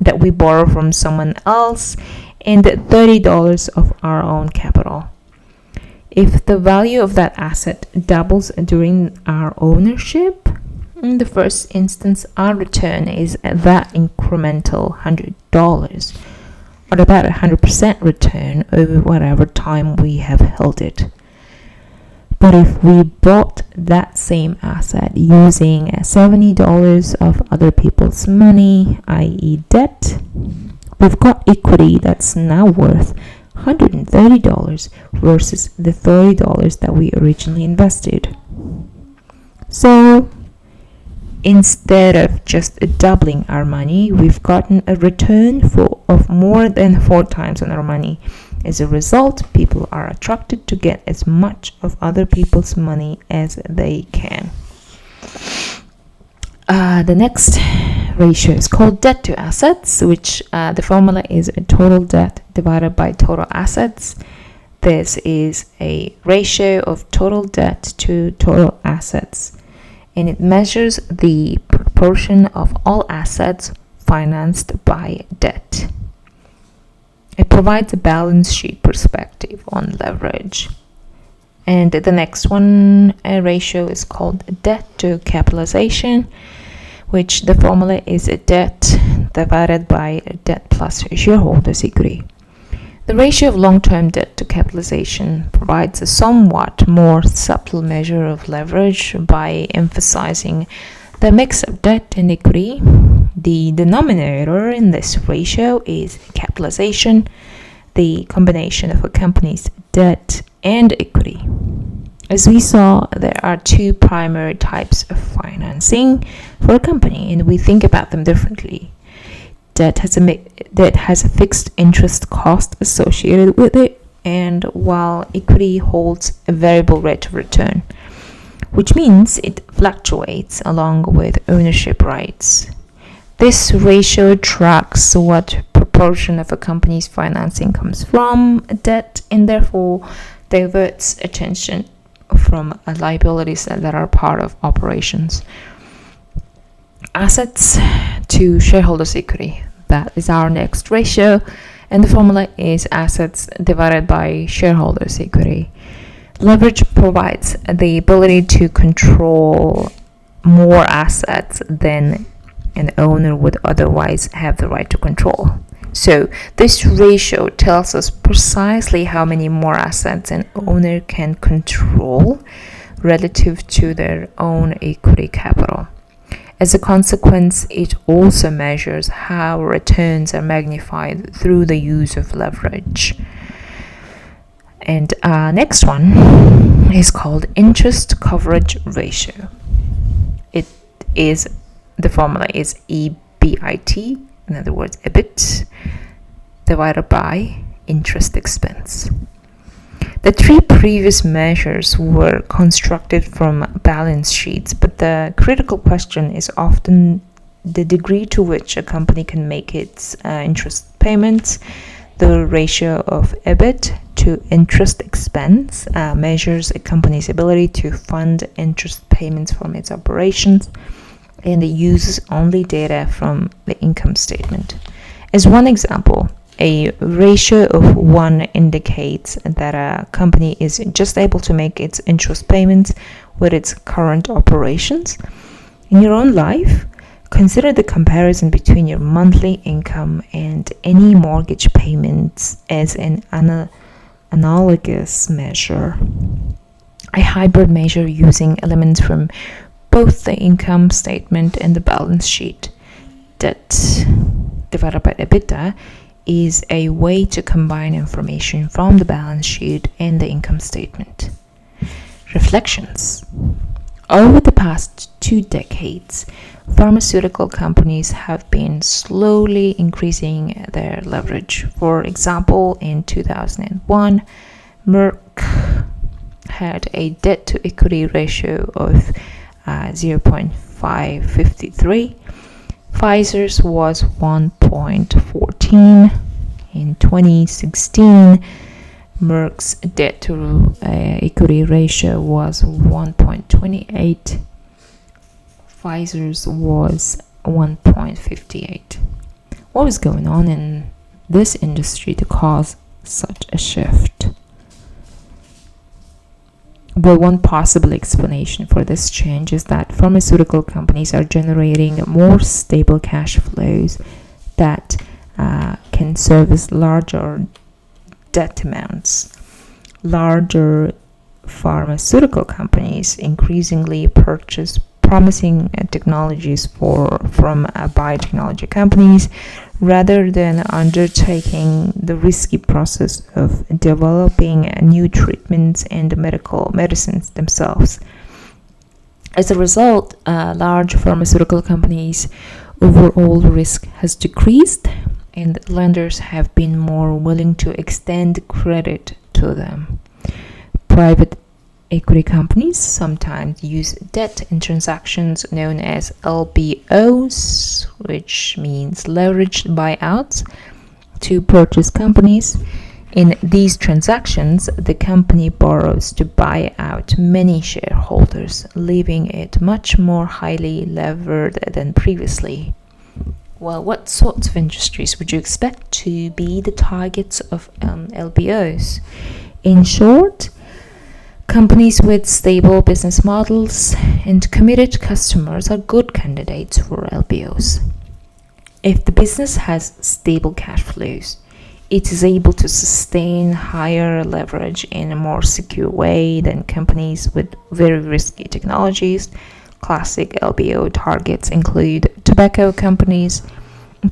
that we borrow from someone else and $30 of our own capital. If the value of that asset doubles during our ownership, in the first instance, our return is that incremental $100, or about 100% return over whatever time we have held it. But if we bought that same asset using $70 of other people's money, i.e. debt, we've got equity that's now worth $130 versus the $30 that we originally invested. So instead of just doubling our money, we've gotten a return of more than 4 times on our money. As a result, people are attracted to get as much of other people's money as they can. The next ratio is called debt to assets, which the formula is total debt divided by total assets. This is a ratio of total debt to total assets, and it measures the proportion of all assets financed by debt. It provides a balance sheet perspective on leverage. And the next one, a ratio, is called debt to capitalization, which the formula is a debt divided by debt plus shareholders' equity. The ratio of long-term debt to capitalization provides a somewhat more subtle measure of leverage by emphasizing the mix of debt and equity. The denominator in this ratio is capitalization, the combination of a company's debt and equity. As we saw, there are 2 primary types of financing for a company, and we think about them differently. Debt has a fixed interest cost associated with it, and while equity holds a variable rate of return, which means it fluctuates along with ownership rights. This ratio tracks what proportion of a company's financing comes from debt, and therefore diverts attention from liabilities that are part of operations. Assets to shareholders' equity, that is our next ratio, and the formula is assets divided by shareholders' equity. Leverage provides the ability to control more assets than an owner would otherwise have the right to control. So this ratio tells us precisely how many more assets an owner can control relative to their own equity capital. As a consequence, it also measures how returns are magnified through the use of leverage. And next one is called interest coverage ratio. The formula is EBIT, in other words, EBIT, divided by interest expense. The 3 previous measures were constructed from balance sheets, but the critical question is often the degree to which a company can make its interest payments. The ratio of EBIT to interest expense measures a company's ability to fund interest payments from its operations, and it uses only data from the income statement. As one example, a ratio of 1 indicates that a company is just able to make its interest payments with its current operations. In your own life, consider the comparison between your monthly income and any mortgage payments as an analogous measure. A hybrid measure using elements from both the income statement and the balance sheet. Debt divided by EBITDA is a way to combine information from the balance sheet and the income statement. Reflections. Over the past 2 decades, pharmaceutical companies have been slowly increasing their leverage. For example, in 2001, Merck had a debt-to-equity ratio of 0.553. Pfizer's was 1.14. In 2016, Merck's debt-to-equity ratio was 1.28. Pfizer's was 1.58. What was going on in this industry to cause such a shift? Well, one possible explanation for this change is that pharmaceutical companies are generating more stable cash flows that can service larger debt amounts. Larger pharmaceutical companies increasingly purchase promising technologies from biotechnology companies rather than undertaking the risky process of developing new treatments and medicines themselves. As a result, large pharmaceutical companies' overall risk has decreased, and lenders have been more willing to extend credit to them. Private equity companies sometimes use debt in transactions known as LBOs, which means leveraged buyouts, to purchase companies. In these transactions, the company borrows to buy out many shareholders, leaving it much more highly levered than previously. Well, what sorts of industries would you expect to be the targets of LBOs? In short, companies with stable business models and committed customers are good candidates for LBOs. If the business has stable cash flows, it is able to sustain higher leverage in a more secure way than companies with very risky technologies. Classic LBO targets include tobacco companies,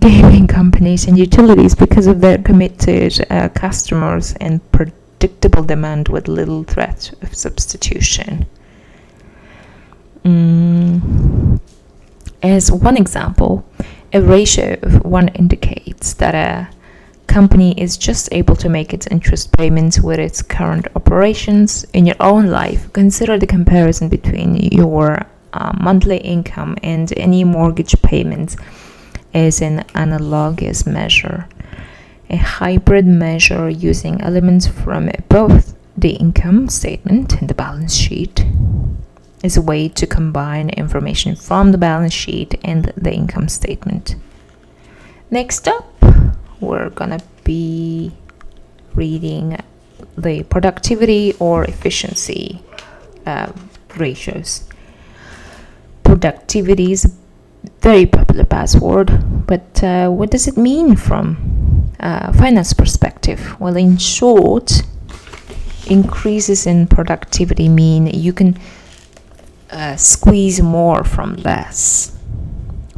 gaming companies, and utilities because of their committed customers and predictable demand with little threat of substitution. As one example, a ratio of 1 indicates that a company is just able to make its interest payments with its current operations. In your own life, consider the comparison between your monthly income and any mortgage payments as an analogous measure. A hybrid measure using elements from both the income statement and the balance sheet is a way to combine information from the balance sheet and the income statement. Next up, we're gonna be reading the productivity or efficiency ratios. Productivity is a very popular buzzword, but what does it mean from a finance perspective? Well, in short, increases in productivity mean you can squeeze more from less.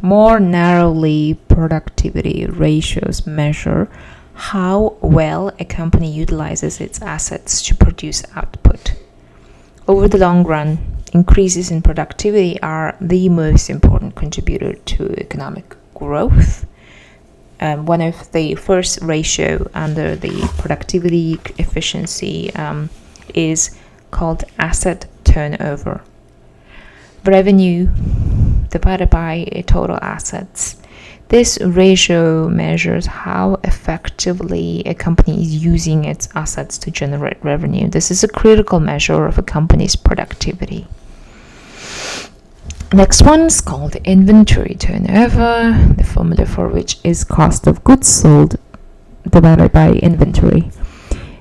More narrowly, productivity ratios measure how well a company utilizes its assets to produce output. Over the long run, increases in productivity are the most important contributor to economic growth. One of the first ratio under the productivity efficiency is called asset turnover. Revenue divided by total assets. This ratio measures how effectively a company is using its assets to generate revenue. This is a critical measure of a company's productivity. Next one is called inventory turnover, the formula for which is cost of goods sold divided by inventory.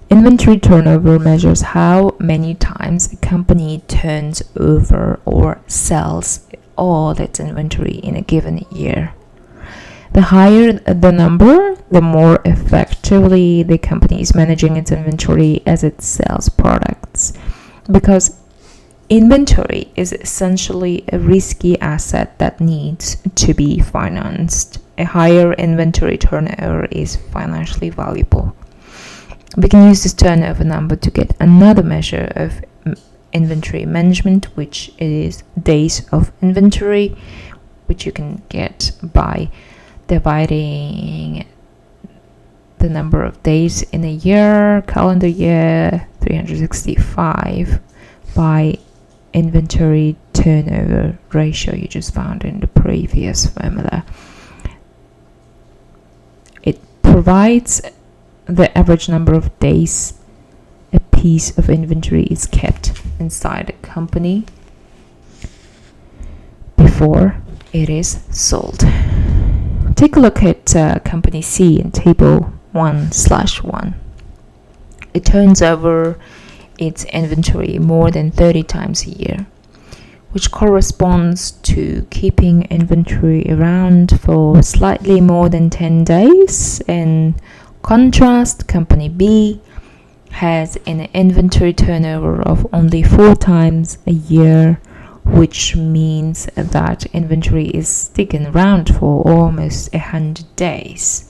Inventory turnover measures how many times a company turns over or sells all its inventory in a given year. The higher the number, the more effectively the company is managing its inventory as it sells products. Because inventory is essentially a risky asset that needs to be financed. A higher inventory turnover is financially valuable. We can use this turnover number to get another measure of inventory management, which is days of inventory, which you can get by dividing the number of days in a year, calendar year, 365, by inventory turnover ratio you just found in the previous formula. It provides the average number of days a piece of inventory is kept inside a company before it is sold. Take a look at company C in table 1/1. It turns over its inventory more than 30 times a year, which corresponds to keeping inventory around for slightly more than 10 days. In contrast, company B has an inventory turnover of only 4 times a year, which means that inventory is sticking around for almost 100 days.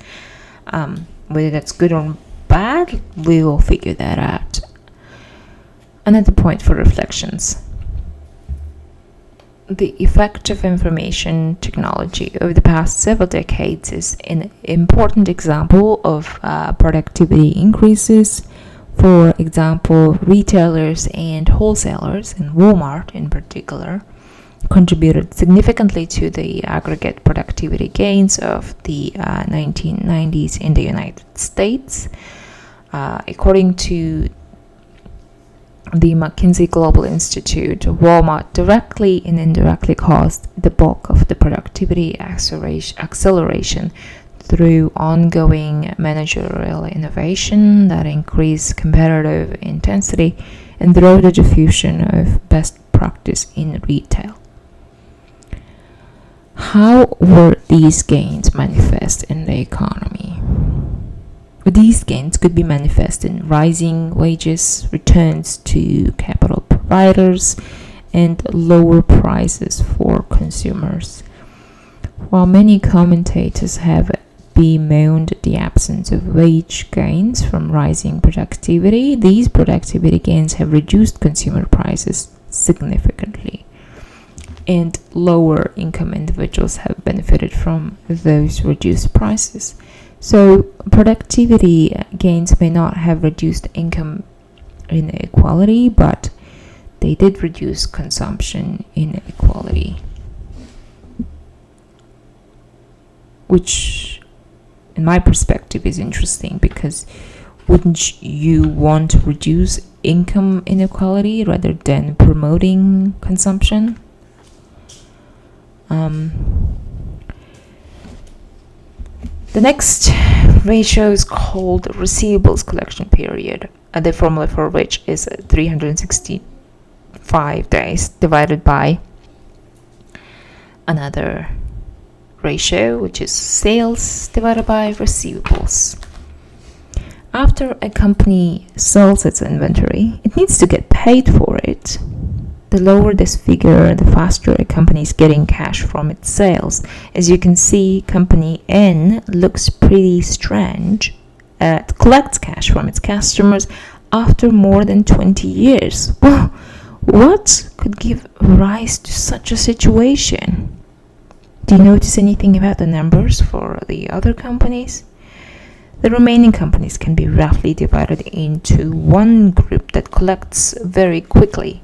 Whether that's good or bad, we will figure that out. Another point for reflections. The effect of information technology over the past several decades is an important example of productivity increases. For example, retailers and wholesalers, and Walmart in particular, contributed significantly to the aggregate productivity gains of the 1990s in the United States. According to the McKinsey Global Institute, Walmart directly and indirectly caused the bulk of the productivity acceleration through ongoing managerial innovation that increased competitive intensity and drove the diffusion of best practice in retail. How were these gains manifest in the economy? These gains could be manifest in rising wages, returns to capital providers, and lower prices for consumers. While many commentators have bemoaned the absence of wage gains from rising productivity, these productivity gains have reduced consumer prices significantly, and lower income individuals have benefited from those reduced prices. So productivity gains may not have reduced income inequality, but they did reduce consumption inequality, which in my perspective is interesting, because wouldn't you want to reduce income inequality rather than promoting consumption? The next ratio is called receivables collection period, the formula for which is 365 days divided by another ratio, which is sales divided by receivables. After a company sells its inventory, it needs to get paid for it. The lower this figure, the faster a company is getting cash from its sales. As you can see, company N looks pretty strange. It collects cash from its customers after more than 20 years. Well, what could give rise to such a situation? Do you notice anything about the numbers for the other companies? The remaining companies can be roughly divided into one group that collects very quickly,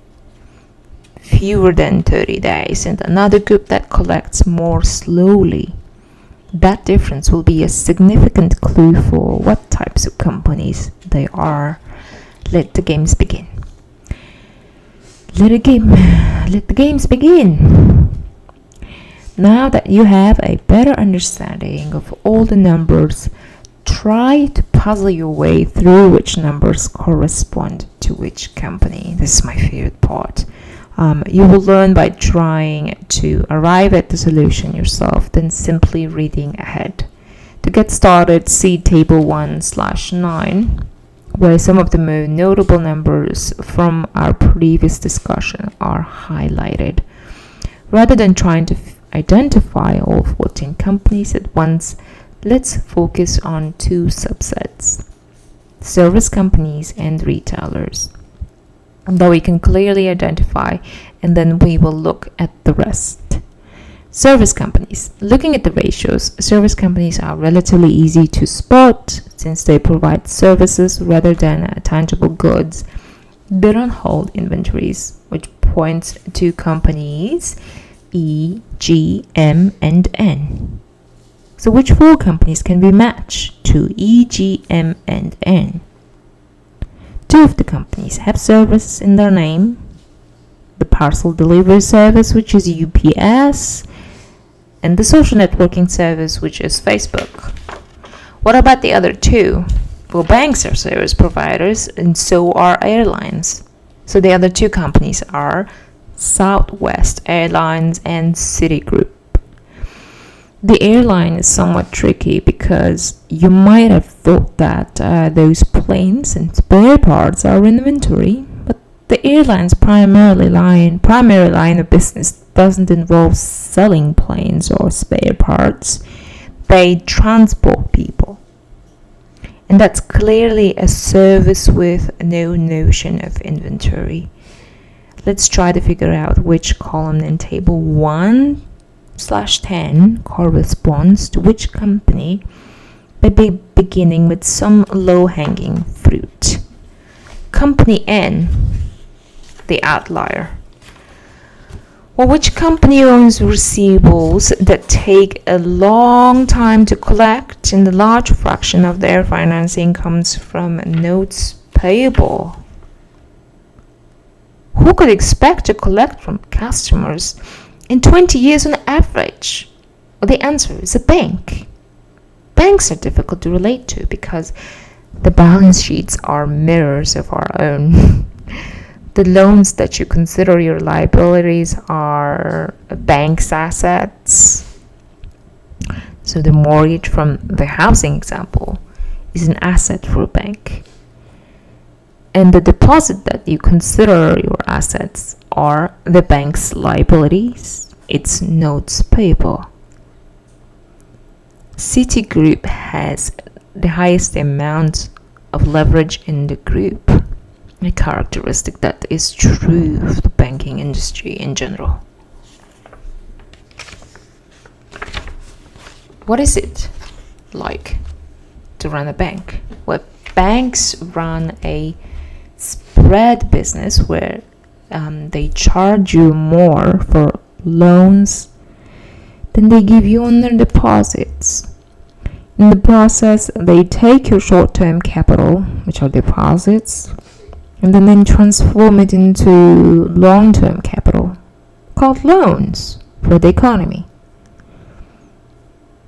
fewer than 30 days, and another group that collects more slowly. That difference will be a significant clue for what types of companies they are. Let the games begin. Let the games begin. Now that you have a better understanding of all the numbers, try to puzzle your way through which numbers correspond to which company. This is my favorite part. You will learn by trying to arrive at the solution yourself, then simply reading ahead. To get started, see Table 1/9, where some of the more notable numbers from our previous discussion are highlighted. Rather than trying to identify all 14 companies at once, let's focus on two subsets: service companies and retailers, though we can clearly identify, and then we will look at the rest. Service companies. Looking at the ratios, service companies are relatively easy to spot since they provide services rather than tangible goods. They don't hold inventories, which points to companies E, G, M, and N. So which four companies can we match to E, G, M, and N? Two of the companies have service in their name: the parcel delivery service, which is UPS, and the social networking service, which is Facebook. What about the other two? Well, banks are service providers, and so are airlines. So the other two companies are Southwest Airlines and Citigroup. The airline is somewhat tricky because you might have thought that those planes and spare parts are inventory, but the airline's primary line of business doesn't involve selling planes or spare parts. They transport people. And that's clearly a service with no notion of inventory. Let's try to figure out which column in table 1/10 corresponds to which company by beginning with some low-hanging fruit. Company N, the outlier. Well, which company owns receivables that take a long time to collect, and a large fraction of their financing comes from notes payable? Who could expect to collect from customers in 20 years on average? Well, the answer is a bank. Banks are difficult to relate to because the balance sheets are mirrors of our own. The loans that you consider your liabilities are a bank's assets. So the mortgage from the housing example is an asset for a bank. And the deposit that you consider your assets are the bank's liabilities, its notes payable. Citigroup has the highest amount of leverage in the group, a characteristic that is true of the banking industry in general. What is it like to run a bank? Well, banks run a spread business where they charge you more for loans than they give you on their deposits. In the process, they take your short-term capital, which are deposits, and then transform it into long-term capital, called loans, for the economy.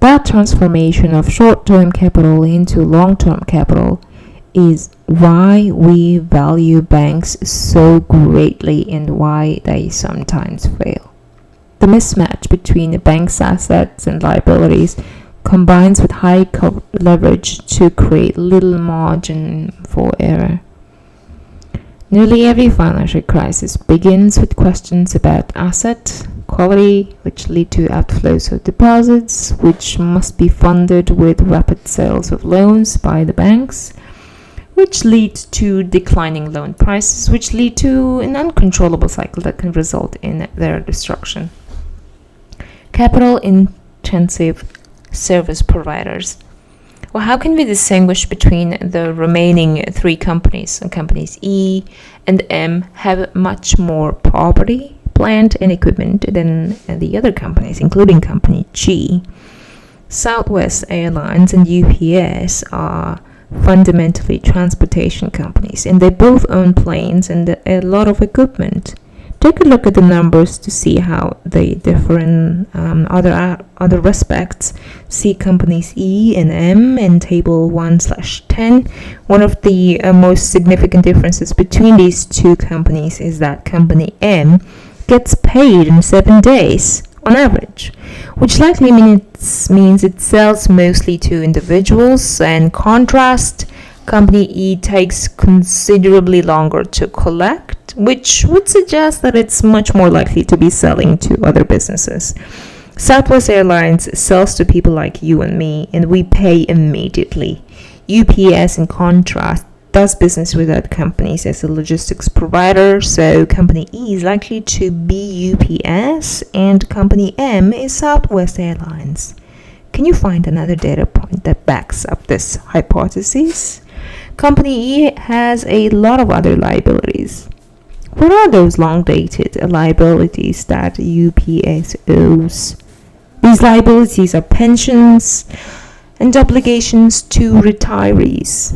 That transformation of short-term capital into long-term capital is why we value banks so greatly and why they sometimes fail. The mismatch between the bank's assets and liabilities combines with high leverage to create little margin for error. Nearly every financial crisis begins with questions about asset quality, which lead to outflows of deposits, which must be funded with rapid sales of loans by the banks, which lead to declining loan prices, which lead to an uncontrollable cycle that can result in their destruction. Capital-intensive service providers. Well, how can we distinguish between the remaining three companies? And companies E and M have much more property, plant, and equipment than the other companies, including company G. Southwest Airlines and UPS are fundamentally transportation companies, and they both own planes and a lot of equipment. Take a look at the numbers to see how they differ in other respects. See companies E and M in table 1/10. One of the most significant differences between these two companies is that company M gets paid in 7 days on average, which likely means it sells mostly to individuals. In contrast, company E takes considerably longer to collect, which would suggest that it's much more likely to be selling to other businesses. Southwest Airlines sells to people like you and me, and we pay immediately. UPS, in contrast, does business with other companies as a logistics provider, so company E is likely to be UPS, and company M is Southwest Airlines. Can you find another data point that backs up this hypothesis? Company E has a lot of other liabilities. What are those long-dated liabilities that UPS owes? These liabilities are pensions and obligations to retirees.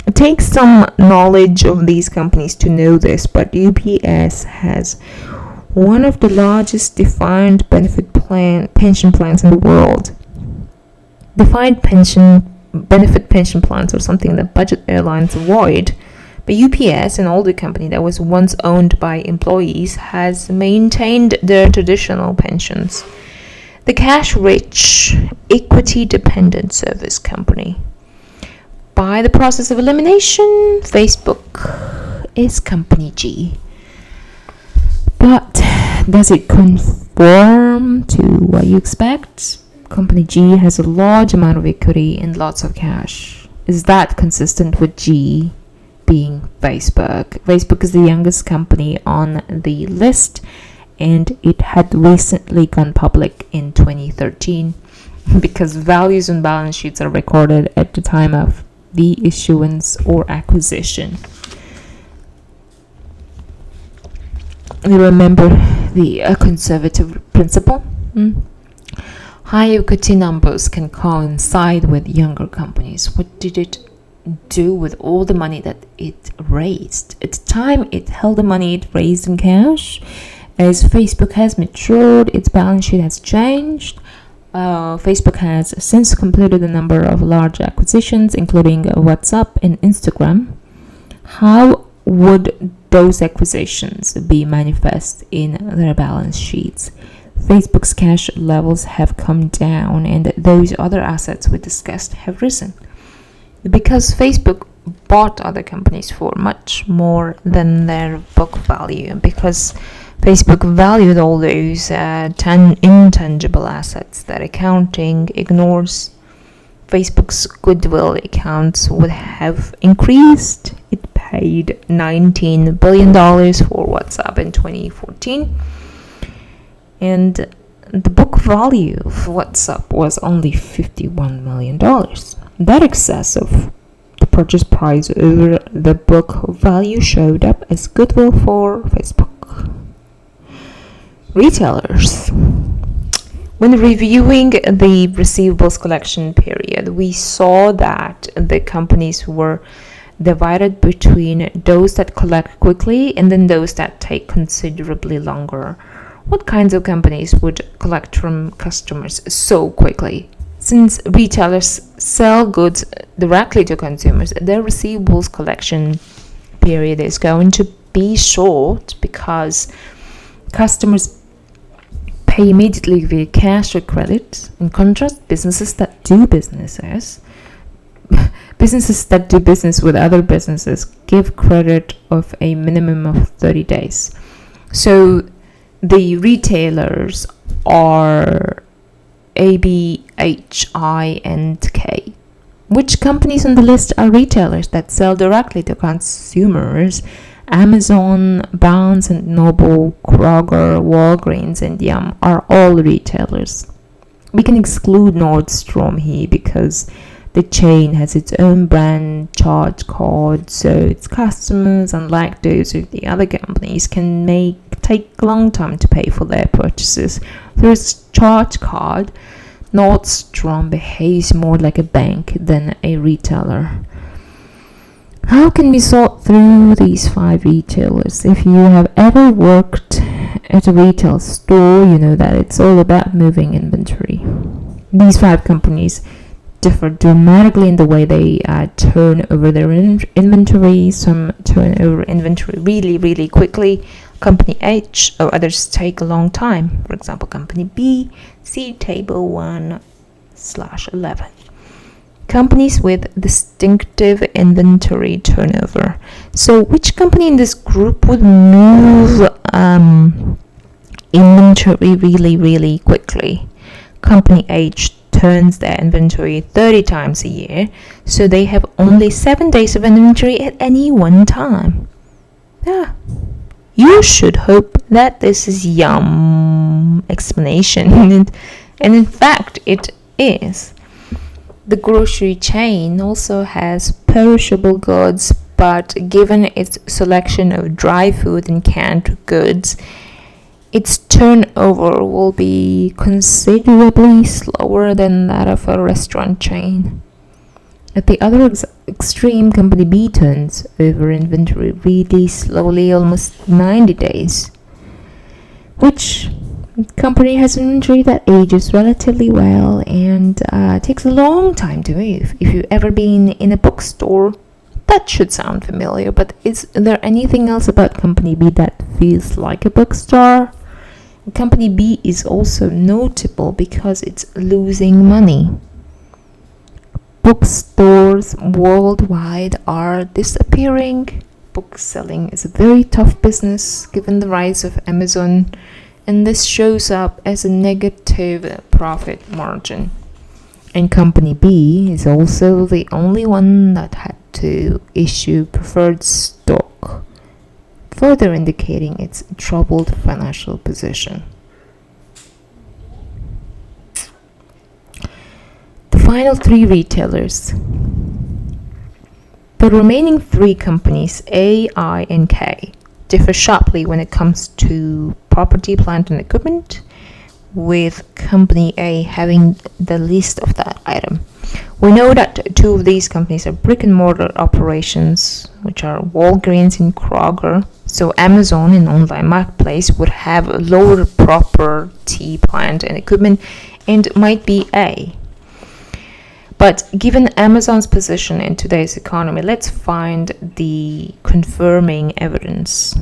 It takes some knowledge of these companies to know this, but UPS has one of the largest defined benefit pension plans in the world. Defined benefit pension plans are something that budget airlines avoid, but UPS, an older company that was once owned by employees, has maintained their traditional pensions. The cash-rich, equity-dependent service company. By the process of elimination, Facebook is company G. But does it conform to what you expect? Company G has a large amount of equity and lots of cash. Is that consistent with G being Facebook. Facebook is the youngest company on the list, and it had recently gone public in 2013 because values and balance sheets are recorded at the time of the issuance or acquisition. You remember the conservative principle? High equity numbers can coincide with younger companies. What did it do with all the money that it raised? At the time, it held the money it raised in cash. As Facebook has matured, its balance sheet has changed. Facebook has since completed a number of large acquisitions, including WhatsApp and Instagram. How would those acquisitions be manifest in their balance sheets? Facebook's cash levels have come down, and those other assets we discussed have risen. Because Facebook bought other companies for much more than their book value, because Facebook valued all those intangible assets that accounting ignores, Facebook's goodwill accounts would have increased. It paid $19 billion for WhatsApp in 2014. And the book value of WhatsApp was only $51 million. That excess of the purchase price over the book value showed up as goodwill for Facebook. Retailers. When reviewing the receivables collection period, we saw that the companies were divided between those that collect quickly and then those that take considerably longer. What kinds of companies would collect from customers so quickly? Since retailers sell goods directly to consumers, their receivables collection period is going to be short because customers pay immediately via cash or credit. In contrast, businesses that do business with other businesses give credit of a minimum of 30 days. So the retailers are A, B, H, I, and K. Which companies on the list are retailers that sell directly to consumers? Amazon, Barnes & Noble, Kroger, Walgreens, and Yum are all retailers. We can exclude Nordstrom here because the chain has its own brand charge card, so its customers, unlike those of the other companies, can take a long time to pay for their purchases. Through its charge card, Nordstrom behaves more like a bank than a retailer. How can we sort through these 5 retailers? If you have ever worked at a retail store, you know that it's all about moving inventory. These 5 companies differ dramatically in the way they turn over their inventory. Some turn over inventory really, really quickly. Company H or others take a long time. For example, Company B, see Table 1/11. Companies with distinctive inventory turnover. So which company in this group would move inventory really, really quickly? Company H turns their inventory 30 times a year, so they have only 7 days of inventory at any one time. You should hope that this is Yum explanation, and in fact it is. The grocery chain also has perishable goods, but given its selection of dry food and canned goods, its turnover will be considerably slower than that of a restaurant chain. At the other extreme, Company B turns over inventory really slowly, almost 90 days. Which company has inventory that ages relatively well and takes a long time to move? If you've ever been in a bookstore, that should sound familiar, but is there anything else about Company B that feels like a bookstore? Company B is also notable because it's losing money. Bookstores worldwide are disappearing. Book selling is a very tough business given the rise of Amazon, and this shows up as a negative profit margin. And Company B is also the only one that had to issue preferred stock, further indicating its troubled financial position. The final three retailers. The remaining three companies, A, I, and K, differ sharply when it comes to property, plant, and equipment, with Company A having the least of that item. We know that two of these companies are brick-and-mortar operations, which are Walgreens and Kroger, so Amazon, an online marketplace, would have a lower property, plant, and equipment, and might be A. But given Amazon's position in today's economy, let's find the confirming evidence.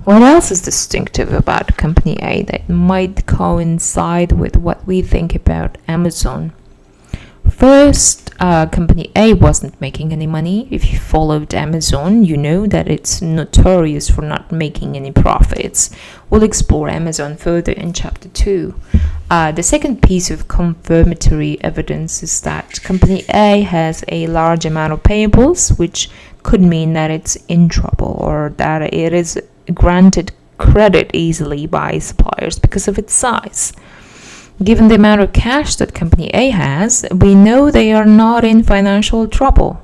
What else is distinctive about Company A that might coincide with what we think about Amazon? First, Company A wasn't making any money. If you followed Amazon, you know that it's notorious for not making any profits. We'll explore Amazon further in Chapter 2. The second piece of confirmatory evidence is that Company A has a large amount of payables, which could mean that it's in trouble or that it is granted credit easily by suppliers because of its size. Given the amount of cash that Company A has, we know they are not in financial trouble.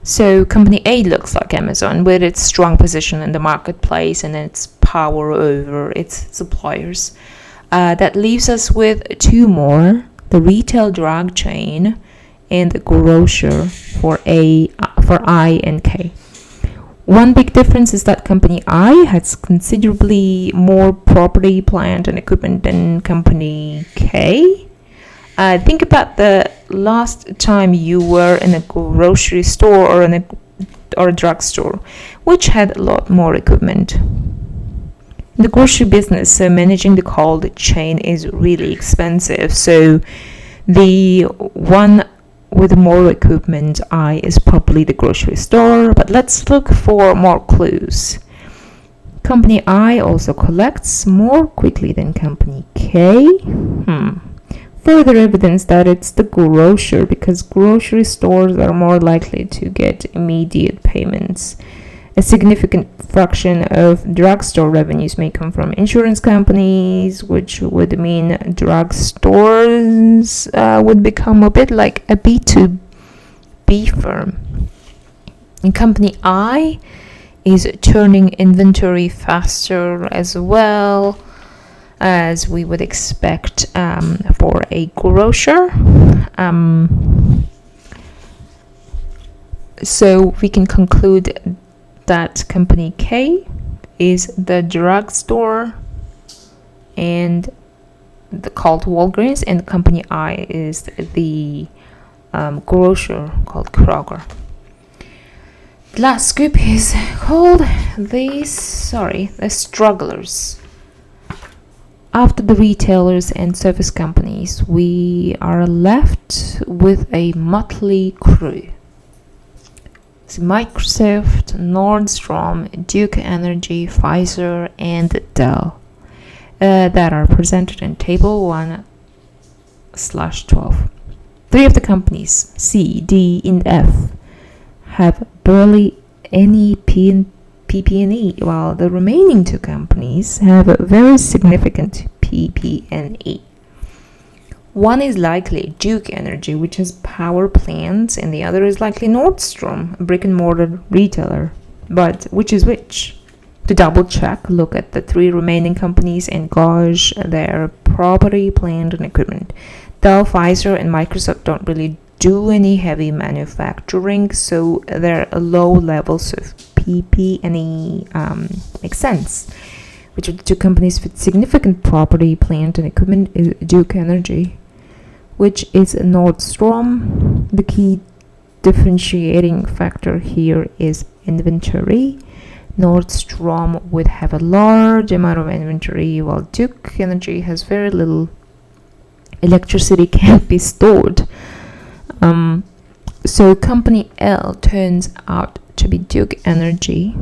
So Company A looks like Amazon with its strong position in the marketplace and its power over its suppliers. That leaves us with two more, the retail drug chain and the grocer for I and K. One big difference is that Company I has considerably more property, plant, and equipment than Company K. Think about the last time you were in a grocery store or a drugstore, which had a lot more equipment. In the grocery business, managing the cold chain is really expensive. So the one with more equipment, I, is probably the grocery store. But let's look for more clues. Company I also collects more quickly than Company K. Further evidence that it's the grocer, because grocery stores are more likely to get immediate payments. A significant fraction of drugstore revenues may come from insurance companies, which would mean drugstores would become a bit like a B2B firm. And Company I is turning inventory faster as well, as we would expect for a grocer. So we can conclude that Company K is the drugstore and called Walgreens, and Company I is the grocer called Kroger. The last group is called the strugglers. After the retailers and service companies, we are left with a motley crew. It's Microsoft, Nordstrom, Duke Energy, Pfizer, and Dell that are presented in Table 1/12. Three of the companies, C, D, and F, have barely any PP&E, while the remaining two companies have a very significant PP&E. One is likely Duke Energy, which has power plants, and the other is likely Nordstrom, a brick-and-mortar retailer. But which is which? To double-check, look at the three remaining companies and gauge their property, plant, and equipment. Dell, Pfizer, and Microsoft don't really do any heavy manufacturing, so their low levels of PP&E make sense. Which of the two companies with significant property, plant, and equipment is Duke Energy, which is Nordstrom. The key differentiating factor here is inventory. Nordstrom would have a large amount of inventory, while Duke Energy has very little. Electricity can't be stored. So Company L turns out to be Duke Energy.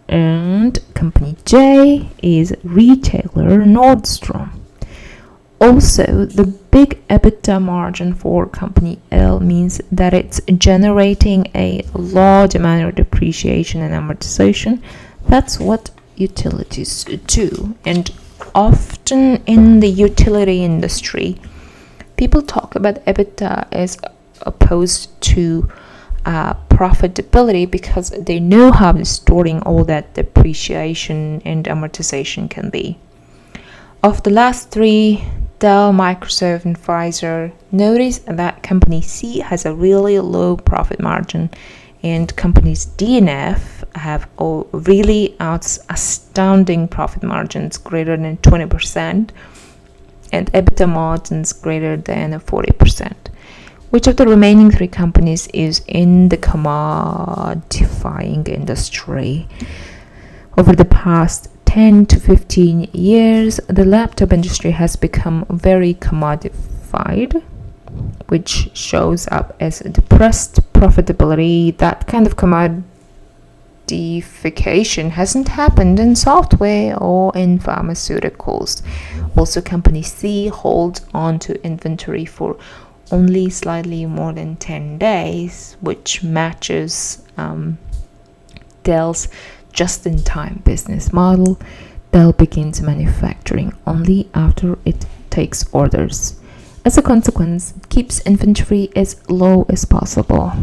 And Company J is retailer Nordstrom. Also, the big EBITDA margin for company L means that it's generating a large amount of depreciation and amortization. That's what utilities do. And often in the utility industry, people talk about EBITDA as opposed to profitability because they know how distorting all that depreciation and amortization can be. Of the last three, Dell, Microsoft, and Pfizer, notice that company C has a really low profit margin, and companies D and F have really astounding profit margins greater than 20% and EBITDA margins greater than 40%. Which of the remaining three companies is in the commodifying industry? Over the past 10 to 15 years, the laptop industry has become very commodified, which shows up as depressed profitability. That kind of commodification hasn't happened in software or in pharmaceuticals. Also, company C holds on to inventory for only slightly more than 10 days, which matches Dell's just-in-time business model. Dell begins manufacturing only after it takes orders. As a consequence, it keeps inventory as low as possible.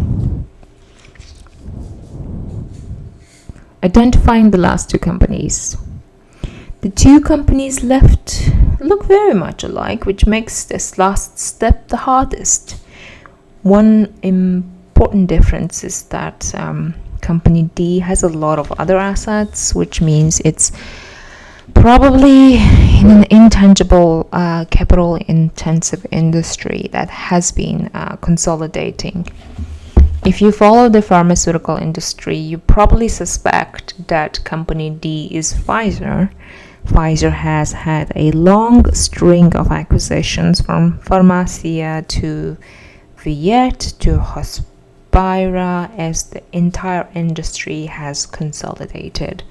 Identifying the last two companies. The two companies left look very much alike, which makes this last step the hardest. One important difference is that company D has a lot of other assets, which means it's probably in an intangible, capital-intensive industry that has been consolidating. If you follow the pharmaceutical industry, you probably suspect that company D is Pfizer. Pfizer has had a long string of acquisitions from Pharmacia to Viet to Hospira as the entire industry has consolidated.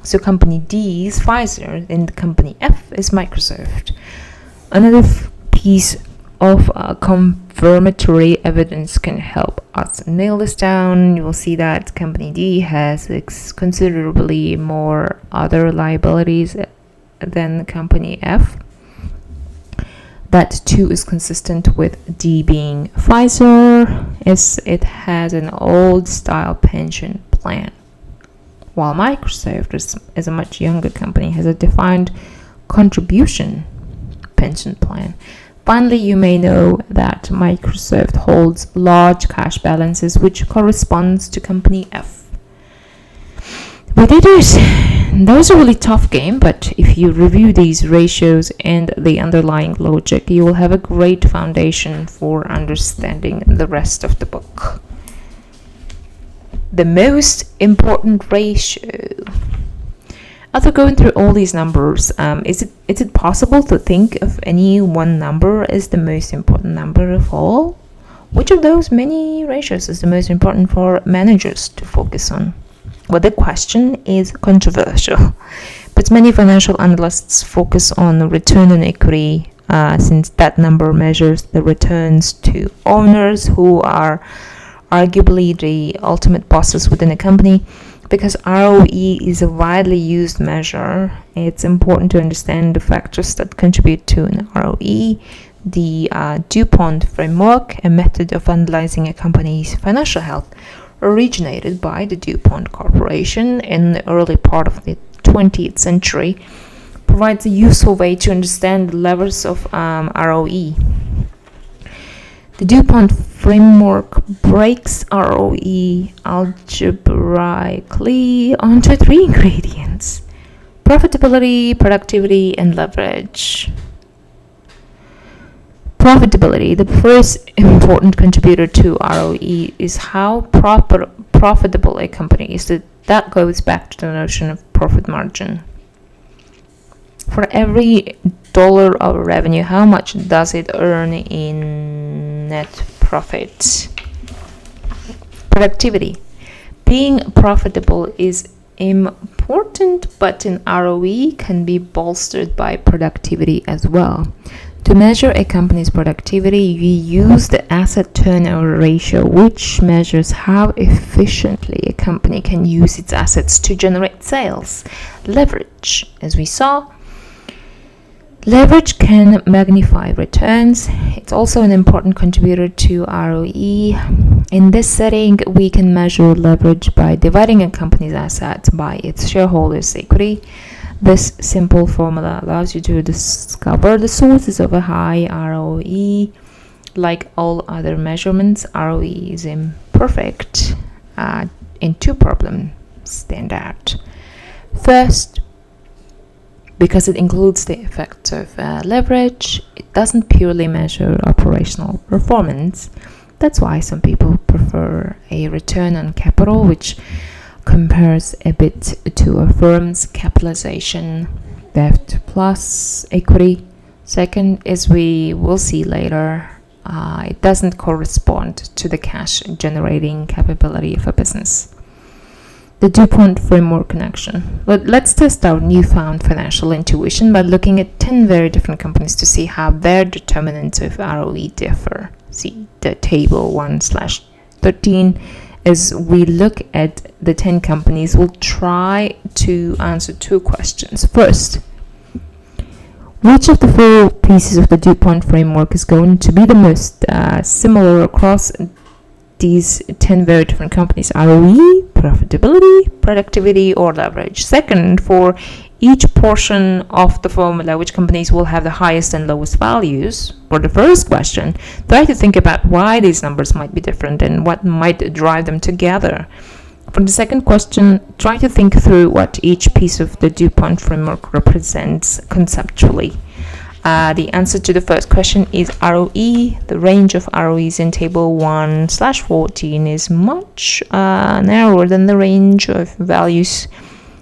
So company D is Pfizer and company F is Microsoft. Another piece of confirmatory evidence can help us nail this down. You will see that company D has considerably more other liabilities than company F. That too is consistent with D being Pfizer, as it has an old style pension plan, while Microsoft is a much younger company, has a defined contribution pension plan. Finally, you may know that Microsoft holds large cash balances, which corresponds to company F. With others, that was a really tough game, but if you review these ratios and the underlying logic, you will have a great foundation for understanding the rest of the book. The most important ratio. After going through all these numbers, is it possible to think of any one number as the most important number of all? Which of those many ratios is the most important for managers to focus on? Well, the question is controversial, but many financial analysts focus on the return on equity, since that number measures the returns to owners who are arguably the ultimate bosses within a company. Because ROE is a widely used measure, it's important to understand the factors that contribute to an ROE. The DuPont framework, a method of analyzing a company's financial health, originated by the DuPont Corporation in the early part of the 20th century, provides a useful way to understand the levels of ROE. The DuPont framework breaks ROE algebraically onto three ingredients: profitability, productivity, and leverage. Profitability, the first important contributor to ROE, is how profitable a company is. That goes back to the notion of profit margin. For every dollar of revenue, how much does it earn in net profit? Productivity. Being profitable is important, but an ROE can be bolstered by productivity as well. To measure a company's productivity, you use the asset turnover ratio, which measures how efficiently a company can use its assets to generate sales. Leverage, as we saw, leverage can magnify returns. It's also an important contributor to ROE. In this setting, we can measure leverage by dividing a company's assets by its shareholders' equity. This simple formula allows you to discover the sources of a high ROE. Like all other measurements, ROE is imperfect, and two problems stand out. First, because it includes the effects of leverage, it doesn't purely measure operational performance. That's why some people prefer a return on capital, which compares a bit to a firm's capitalization, debt plus equity. Second, as we will see later, it doesn't correspond to the cash generating capability of a business. The DuPont framework in action. But let's test our newfound financial intuition by looking at 10 very different companies to see how their determinants of ROE differ. See the table 1/13. As we look at the 10 companies, we'll try to answer two questions. First, which of the four pieces of the DuPont framework is going to be the most similar across these 10 very different companies? ROE, profitability, productivity, or leverage? Second, for each portion of the formula, which companies will have the highest and lowest values? For the first question, try to think about why these numbers might be different and what might drive them together. For the second question, try to think through what each piece of the DuPont framework represents conceptually. The answer to the first question is ROE. The range of ROEs in table 1/14 is much narrower than the range of values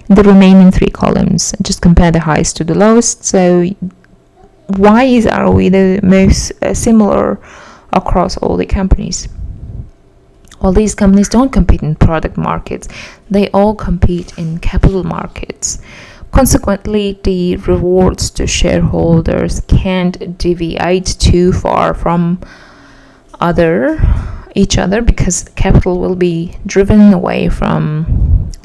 in the remaining three columns. Just compare the highest to the lowest. So why is ROE the most similar across all the companies? Well, these companies don't compete in product markets. They all compete in capital markets. Consequently, the rewards to shareholders can't deviate too far from each other because capital will be driven away from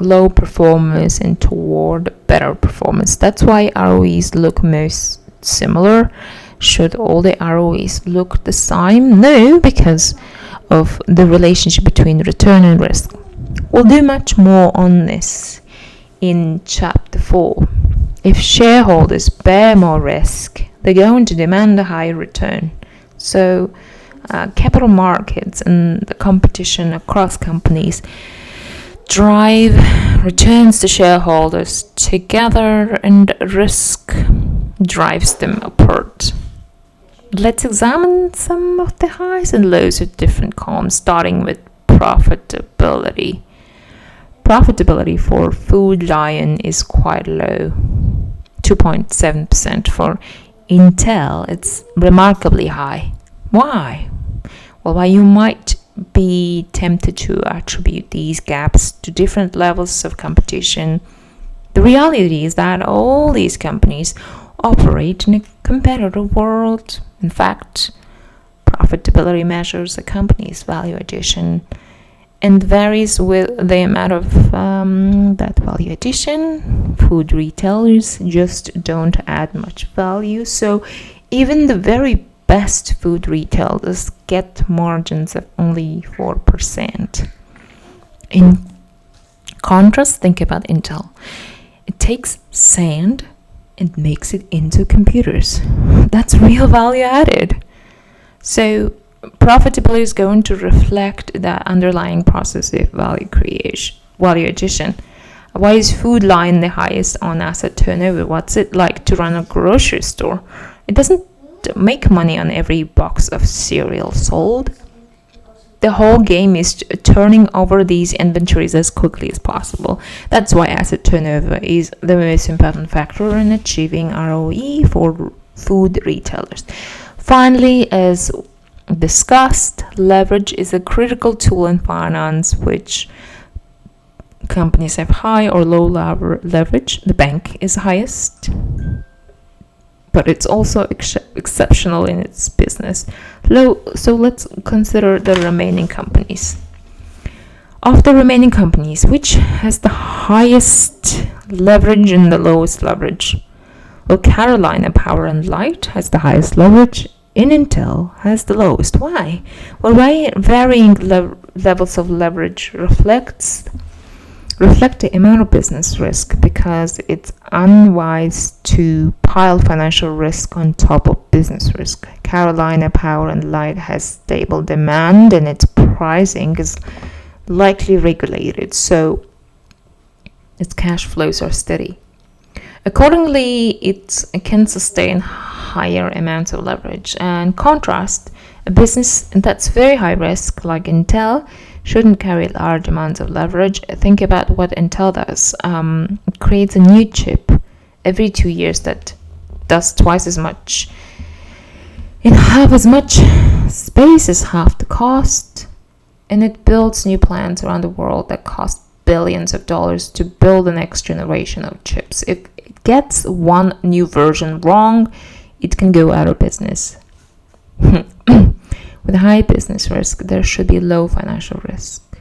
low performers and toward better performance. That's why ROEs look most similar. Should all the ROEs look the same? No, because of the relationship between return and risk. We'll do much more on this in chapter 4. If shareholders bear more risk, they're going to demand a higher return. So capital markets and the competition across companies drive returns to shareholders together, and risk drives them apart. Let's examine some of the highs and lows of different columns, starting with profitability. Profitability for Food Lion is quite low, 2.7%. For Intel, it's remarkably high. Why? Well, while you might be tempted to attribute these gaps to different levels of competition, the reality is that all these companies operate in a competitive world. In fact, profitability measures a company's value addition and varies with the amount of that value addition. Food retailers just don't add much value, so even the very best food retailers get margins of only 4%. In contrast, think about Intel. It takes sand and makes it into computers. That's real value added. So profitability is going to reflect that underlying process of value addition. Why is Food Lion the highest on asset turnover? What's it like to run a grocery store? It doesn't make money on every box of cereal sold. The whole game is turning over these inventories as quickly as possible. That's why asset turnover is the most important factor in achieving ROE for food retailers. Finally, as discussed, leverage is a critical tool in finance, which companies have high or low leverage. The bank is highest. but it's also exceptional in its business. So let's consider the remaining companies. Of the remaining companies, which has the highest leverage and the lowest leverage? Well, Carolina Power and Light has the highest leverage, and Intel has the lowest. Why? Well, varying levels of leverage reflect the amount of business risk, because it's unwise to pile financial risk on top of business risk. Carolina Power and Light has stable demand, and its pricing is likely regulated, so its cash flows are steady. Accordingly, it can sustain higher amounts of leverage. And contrast, a business that's very high risk, like Intel, shouldn't carry large amounts of leverage. Think about what Intel does. It creates a new chip every 2 years that does twice as much in half as much space as half the cost, and it builds new plants around the world that cost billions of dollars to build the next generation of chips. If it gets one new version wrong, it can go out of business. With high business risk, there should be low financial risk.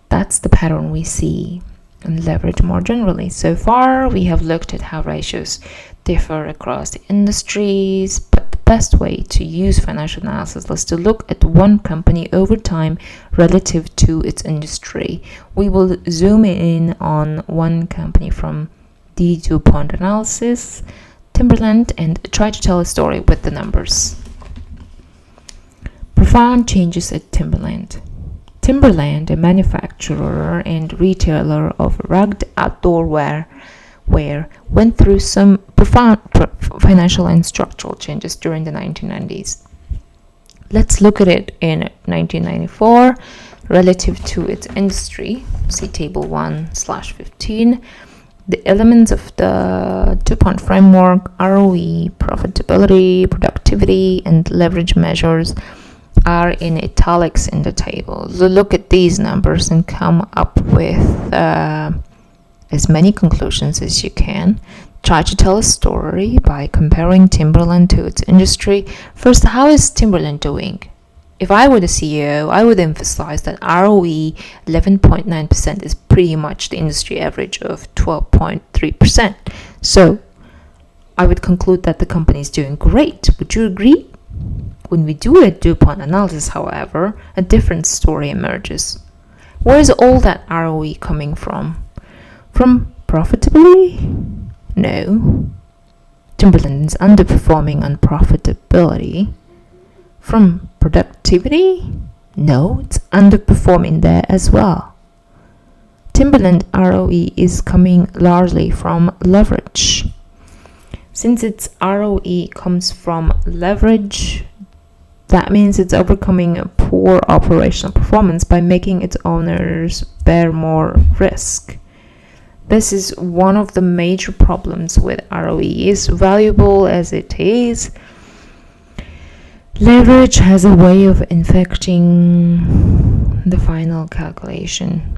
That's the pattern we see in leverage more generally. So far, we have looked at how ratios differ across the industries, but the best way to use financial analysis is to look at one company over time relative to its industry. We will zoom in on one company from the DuPont analysis, Timberland, and try to tell a story with the numbers. Profound changes at Timberland. Timberland, a manufacturer and retailer of rugged outdoor wear, went through some profound financial and structural changes during the 1990s. Let's look at it in 1994 relative to its industry. See table 1/15. The elements of the DuPont framework, ROE, profitability, productivity, and leverage measures are in italics in the table. So look at these numbers and come up with as many conclusions as you can. Try to tell a story by comparing Timberland to its industry. First, how is Timberland doing? If I were the CEO, I would emphasize that ROE 11.9% is pretty much the industry average of 12.3%. So I would conclude that the company is doing great. Would you agree? When we do a DuPont analysis, however, a different story emerges. Where is all that ROE coming from? From profitability? No. Timberland is underperforming on profitability. From productivity? No, it's underperforming there as well. Timberland ROE is coming largely from leverage. Since its ROE comes from leverage, that means it's overcoming a poor operational performance by making its owners bear more risk. This is one of the major problems with ROE. As valuable as it is, leverage has a way of infecting the final calculation.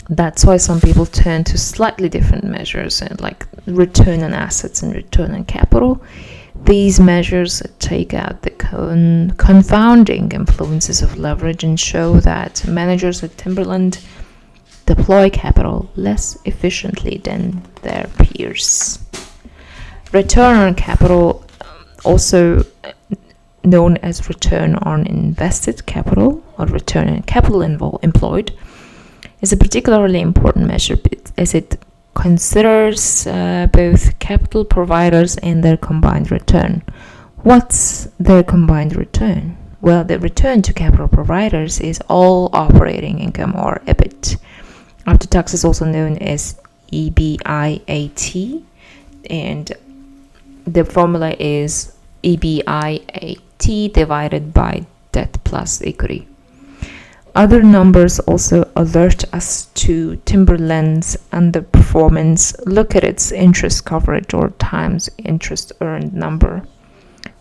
That's why some people turn to slightly different measures, like return on assets and return on capital. These measures take out the confounding influences of leverage and show that managers at Timberland deploy capital less efficiently than their peers. Return on capital, also known as return on invested capital or return on capital employed, is a particularly important measure as it considers both capital providers and their combined return. What's their combined return? Well, the return to capital providers is all operating income, or EBIT. After tax is also known as EBIT, and the formula is EBIT divided by debt plus equity. Other numbers also alert us to Timberland's underperformance. Look at its interest coverage, or times interest earned number,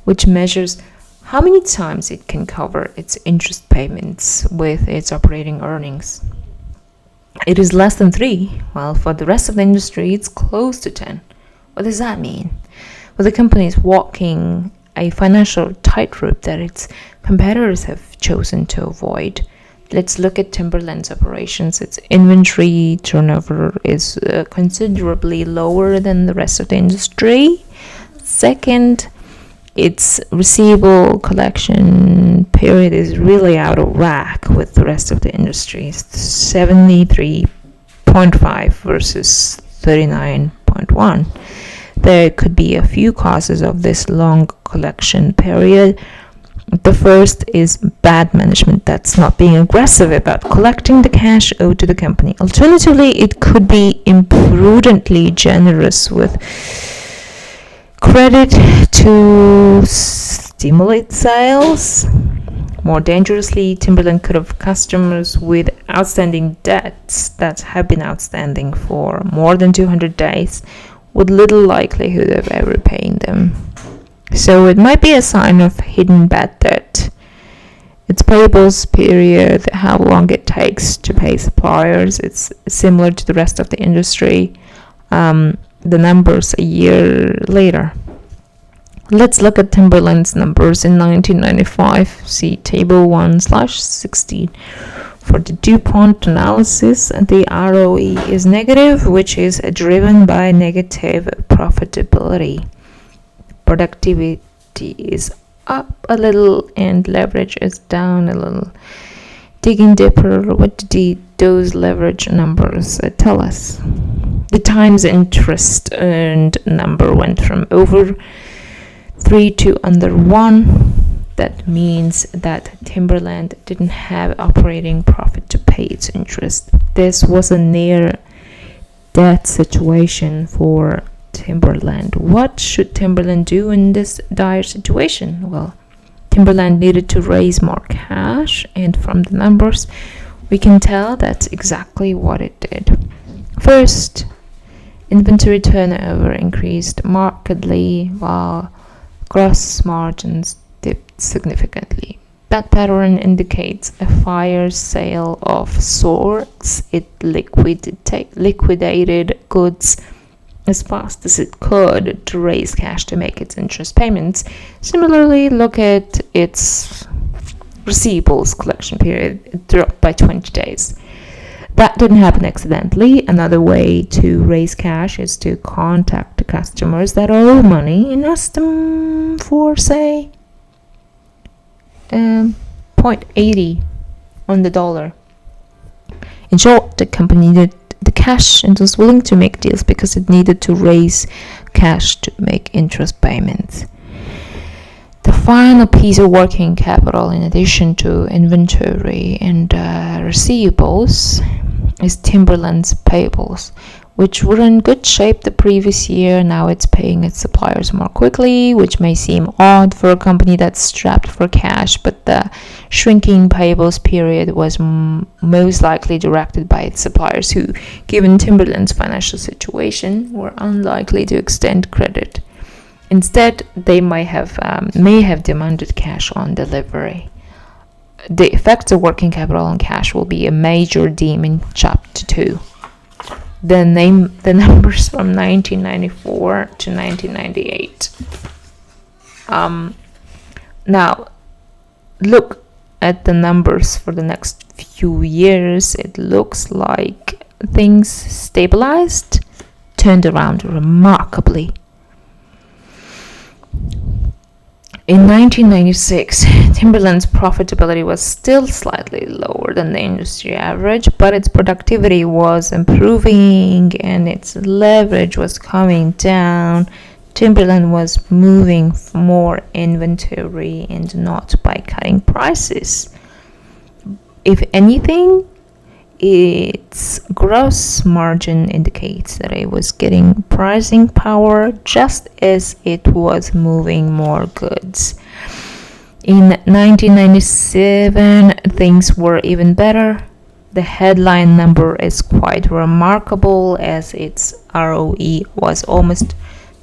which measures how many times it can cover its interest payments with its operating earnings. It is less than 3, while for the rest of the industry it's close to 10. What does that mean? Well, the company is walking a financial tightrope that its competitors have chosen to avoid. Let's look at Timberland's operations. Its inventory turnover is considerably lower than the rest of the industry. Second, its receivable collection period is really out of whack with the rest of the industry. It's 73.5 versus 39.1. There could be a few causes of this long collection period. The first is bad management. That's not being aggressive about collecting the cash owed to the company. Alternatively, it could be imprudently generous with credit to stimulate sales. More dangerously, Timberland could have customers with outstanding debts that have been outstanding for more than 200 days with little likelihood of ever paying them. So it might be a sign of hidden bad debt. Its payables period, how long it takes to pay suppliers, it's similar to the rest of the industry. The numbers a year later. Let's look at Timberland's numbers in 1995. See table 1/16. For the DuPont analysis, the ROE is negative, which is driven by negative profitability. Productivity is up a little and leverage is down a little. Digging deeper, what did those leverage numbers tell us? The times interest earned number went from over 3 to under 1. That means that Timberland didn't have operating profit to pay its interest. This was a near death situation for Timberland. What should Timberland do in this dire situation? Well, Timberland needed to raise more cash, and from the numbers we can tell that's exactly what it did. First, inventory turnover increased markedly while gross margins dipped significantly. That pattern indicates a fire sale of sorts. It liquidated goods as fast as it could to raise cash to make its interest payments. Similarly, look at its receivables collection period. It dropped by 20 days. That didn't happen accidentally. Another way to raise cash is to contact the customers that owe money and ask them for, say, 0.80 on the dollar. In short, the company needed the cash and was willing to make deals because it needed to raise cash to make interest payments. The final piece of working capital, in addition to inventory and receivables, is Timberland's payables, which were in good shape the previous year. Now it's paying its suppliers more quickly, which may seem odd for a company that's strapped for cash, but the shrinking payables period was most likely directed by its suppliers who, given Timberland's financial situation, were unlikely to extend credit. Instead, they may have demanded cash on delivery. The effects of working capital on cash will be a major theme in chapter 2. The numbers from 1994 to 1998. Now, look at the numbers for the next few years. It looks like things stabilized, turned around remarkably. In 1996, Timberland's profitability was still slightly lower than the industry average, but its productivity was improving and its leverage was coming down. Timberland was moving more inventory and not by cutting prices. If anything, its gross margin indicates that it was getting pricing power just as it was moving more goods. In 1997, things were even better. The headline number is quite remarkable as its ROE was almost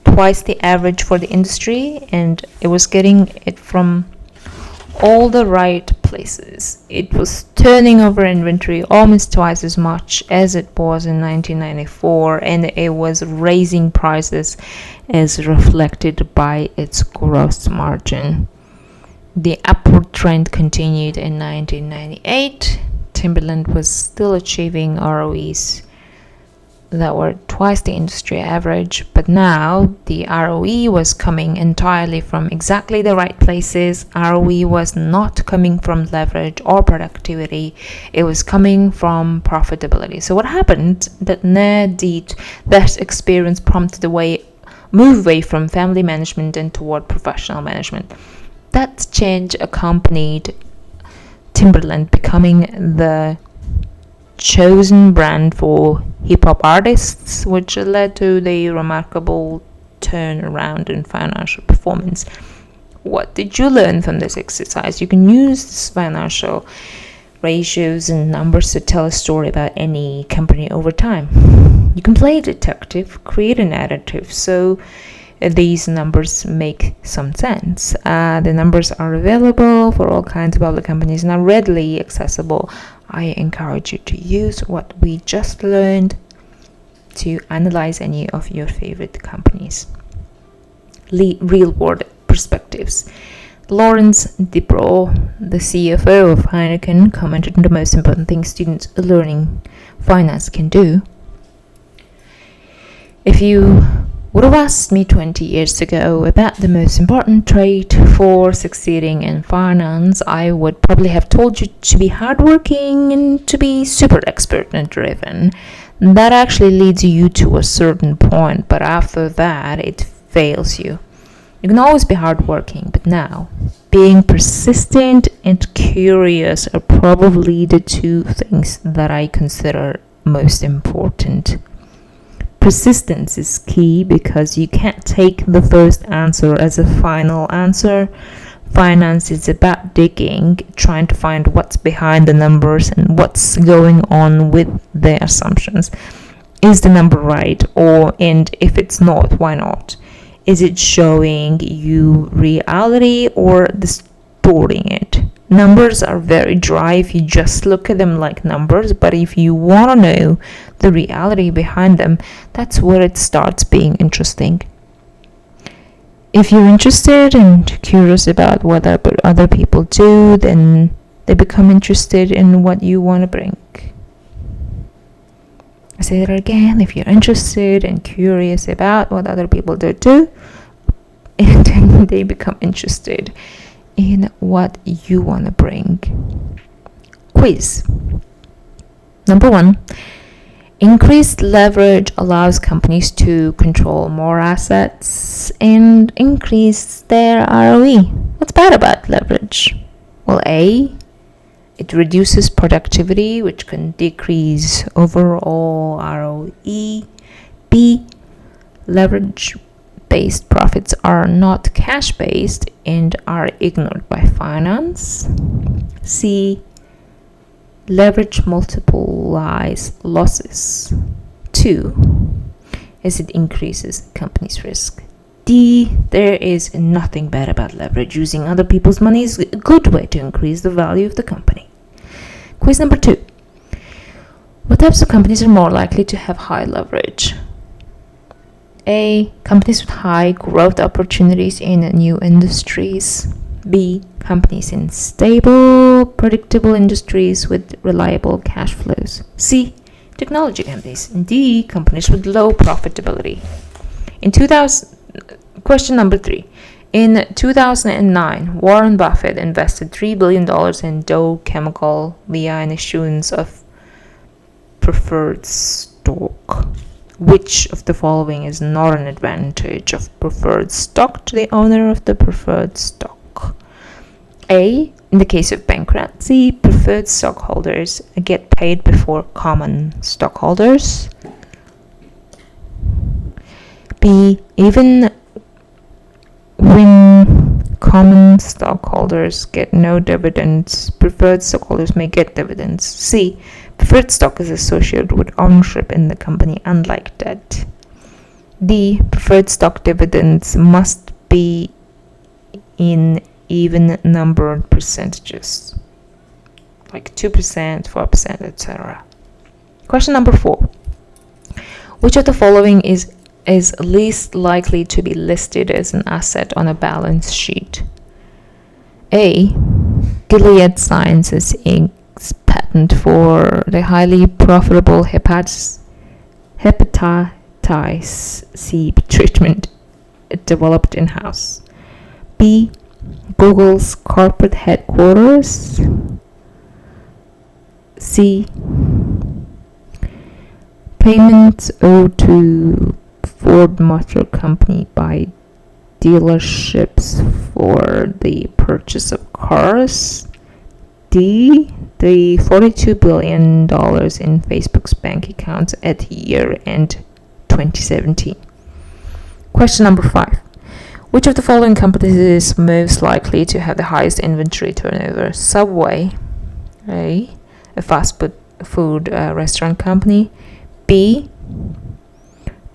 twice the average for the industry, and it was getting it from all the right places. It was turning over inventory almost twice as much as it was in 1994, and it was raising prices is reflected by its gross margin. The upward trend continued in 1998. Timberland was still achieving ROEs that were twice the industry average, but now the ROE was coming entirely from exactly the right places. ROE was not coming from leverage or productivity, it was coming from profitability. So what happened that that experience prompted move away from family management and toward professional management. That change accompanied Timberland becoming the chosen brand for hip-hop artists, which led to the remarkable turnaround in financial performance. What did you learn from this exercise? You can use this financial ratios and numbers to tell a story about any company over time. You can play detective, create a narrative, so these numbers make some sense. The numbers are available for all kinds of public companies and are readily accessible. I encourage you to use what we just learned to analyze any of your favorite companies. Real-world perspectives. Lawrence Dibro, the CFO of Heineken, commented on the most important thing students learning finance can do. If you would have asked me 20 years ago about the most important trait for succeeding in finance, I would probably have told you to be hardworking and to be super expert and driven. That actually leads you to a certain point, but after that, it fails you. You can always be hardworking, but now, being persistent and curious are probably the two things that I consider most important. Persistence is key because you can't take the first answer as a final answer. Finance is about digging, trying to find what's behind the numbers and what's going on with the assumptions. Is the number right? And if it's not, why not? Is it showing you reality or distorting it? Numbers are very dry if you just look at them like numbers, but if you want to know the reality behind them, that's where it starts being interesting. If you're interested and curious about what other people do, then they become interested in what you want to bring. I say that again, if you're interested and curious about what other people do too, and then they become interested in what you want to bring. Quiz. Number 1. Increased leverage allows companies to control more assets and increase their ROE. What's bad about leverage? Well, A, it reduces productivity, which can decrease overall ROE. B, leverage-based profits are not cash-based and are ignored by finance. C, leverage multiplies losses. 2, as it increases the company's risk. D, there is nothing bad about leverage. Using other people's money is a good way to increase the value of the company. Quiz number 2. What types of companies are more likely to have high leverage? A, companies with high growth opportunities in new industries. B, companies in stable, predictable industries with reliable cash flows. C, technology companies. And D, companies with low profitability. Question number 3. In 2009, Warren Buffett invested $3 billion in Dow Chemical via an issuance of preferred stock. Which of the following is not an advantage of preferred stock to the owner of the preferred stock? A, in the case of bankruptcy, preferred stockholders get paid before common stockholders. B, even when common stockholders get no dividends, preferred stockholders may get dividends. C, preferred stock is associated with ownership in the company, unlike debt. D, preferred stock dividends must be in even numbered percentages, like 2%, 4%, etc. Question number 4. Which of the following is is least likely to be listed as an asset on a balance sheet? A. Gilead Sciences Inc.'s patent for the highly profitable hepatitis C treatment developed in-house. B. Google's corporate headquarters. C. Payments owed to Ford Motor Company by dealerships for the purchase of cars. D. The $42 billion in Facebook's bank accounts at year-end 2017. Question number 5. Which of the following companies is most likely to have the highest inventory turnover? Subway, A fast food restaurant company. B.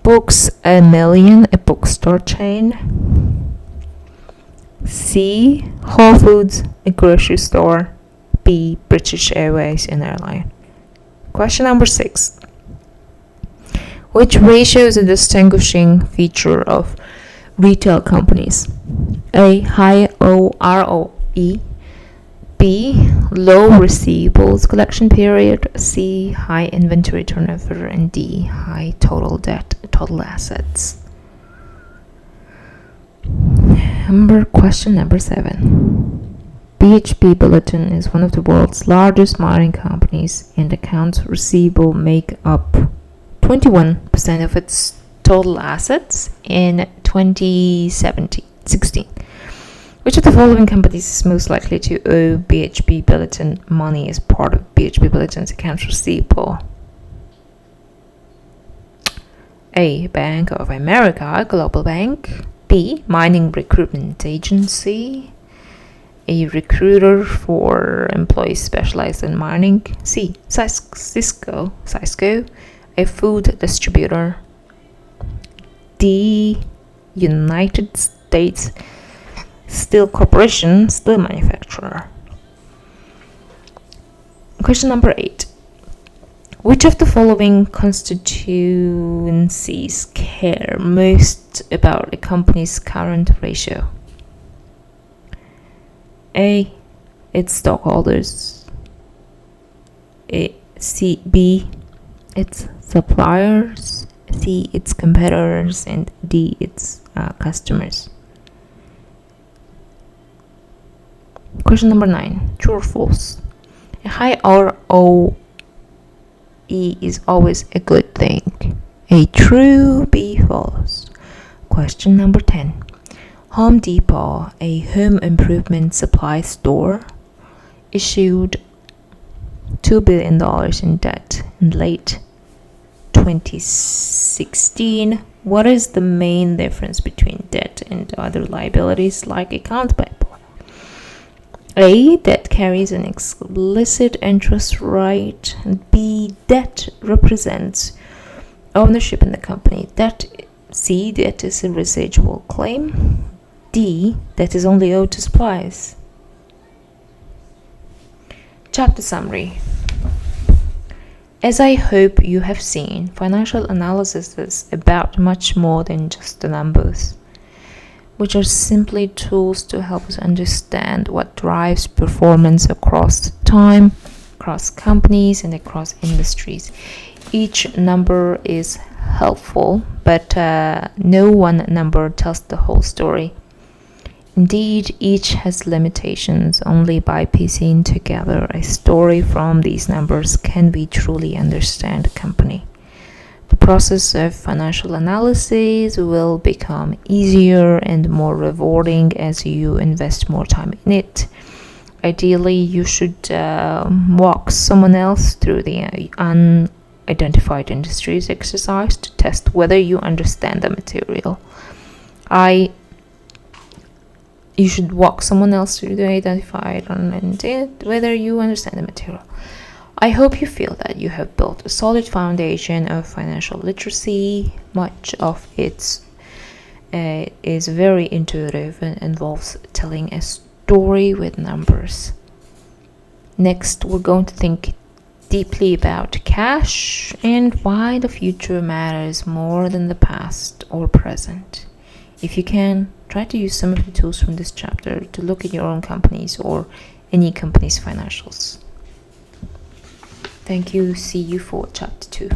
Books A Million, a bookstore chain. C. Whole Foods, a grocery store. B. British Airways, an airline. Question number 6. Which ratio is a distinguishing feature of retail companies? A. High ROE. B. Low receivables collection period. C. High inventory turnover. And D. High total debt, total assets. Question number 7. BHP Billiton is one of the world's largest mining companies, and accounts receivable make up 21% of its total assets in 2016. Which of the following companies is most likely to owe BHP Billiton money as part of BHP Billiton's accounts receivable? A. Bank of America, a global bank. B. Mining recruitment agency, a recruiter for employees specialized in mining. C. Cisco, a food distributor. D. United States Steel Corporation, steel manufacturer. Question number 8. Which of the following constituencies care most about a company's current ratio? A. Its stockholders. B. Its suppliers. C. Its competitors. And D. Its customers. Question number 9. True or false? A high ROE is always a good thing. A. True. B. False. Question number 10. Home Depot, a home improvement supply store, issued $2 billion in debt in late 2016. What is the main difference between debt and other liabilities like accounts payable? A. Debt carries an explicit interest rate. And B. Debt represents ownership in the company. C. Debt is a residual claim. D. Debt is only owed to suppliers. Chapter summary. As I hope you have seen, financial analysis is about much more than just the numbers, which are simply tools to help us understand what drives performance across time, across companies, and across industries. Each number is helpful, but no one number tells the whole story. Indeed, each has limitations. Only by piecing together a story from these numbers can we truly understand a company. The process of financial analysis will become easier and more rewarding as you invest more time in it. Ideally, you should walk someone else through the unidentified industries exercise to test whether you understand the material. You should walk someone else through the identified and whether you understand the material. I hope you feel that you have built a solid foundation of financial literacy. Much of it is very intuitive and involves telling a story with numbers. Next, we're going to think deeply about cash and why the future matters more than the past. or present. If you can, try to use some of the tools from this chapter to look at your own company's or any company's financials. Thank you. See you for chapter 2.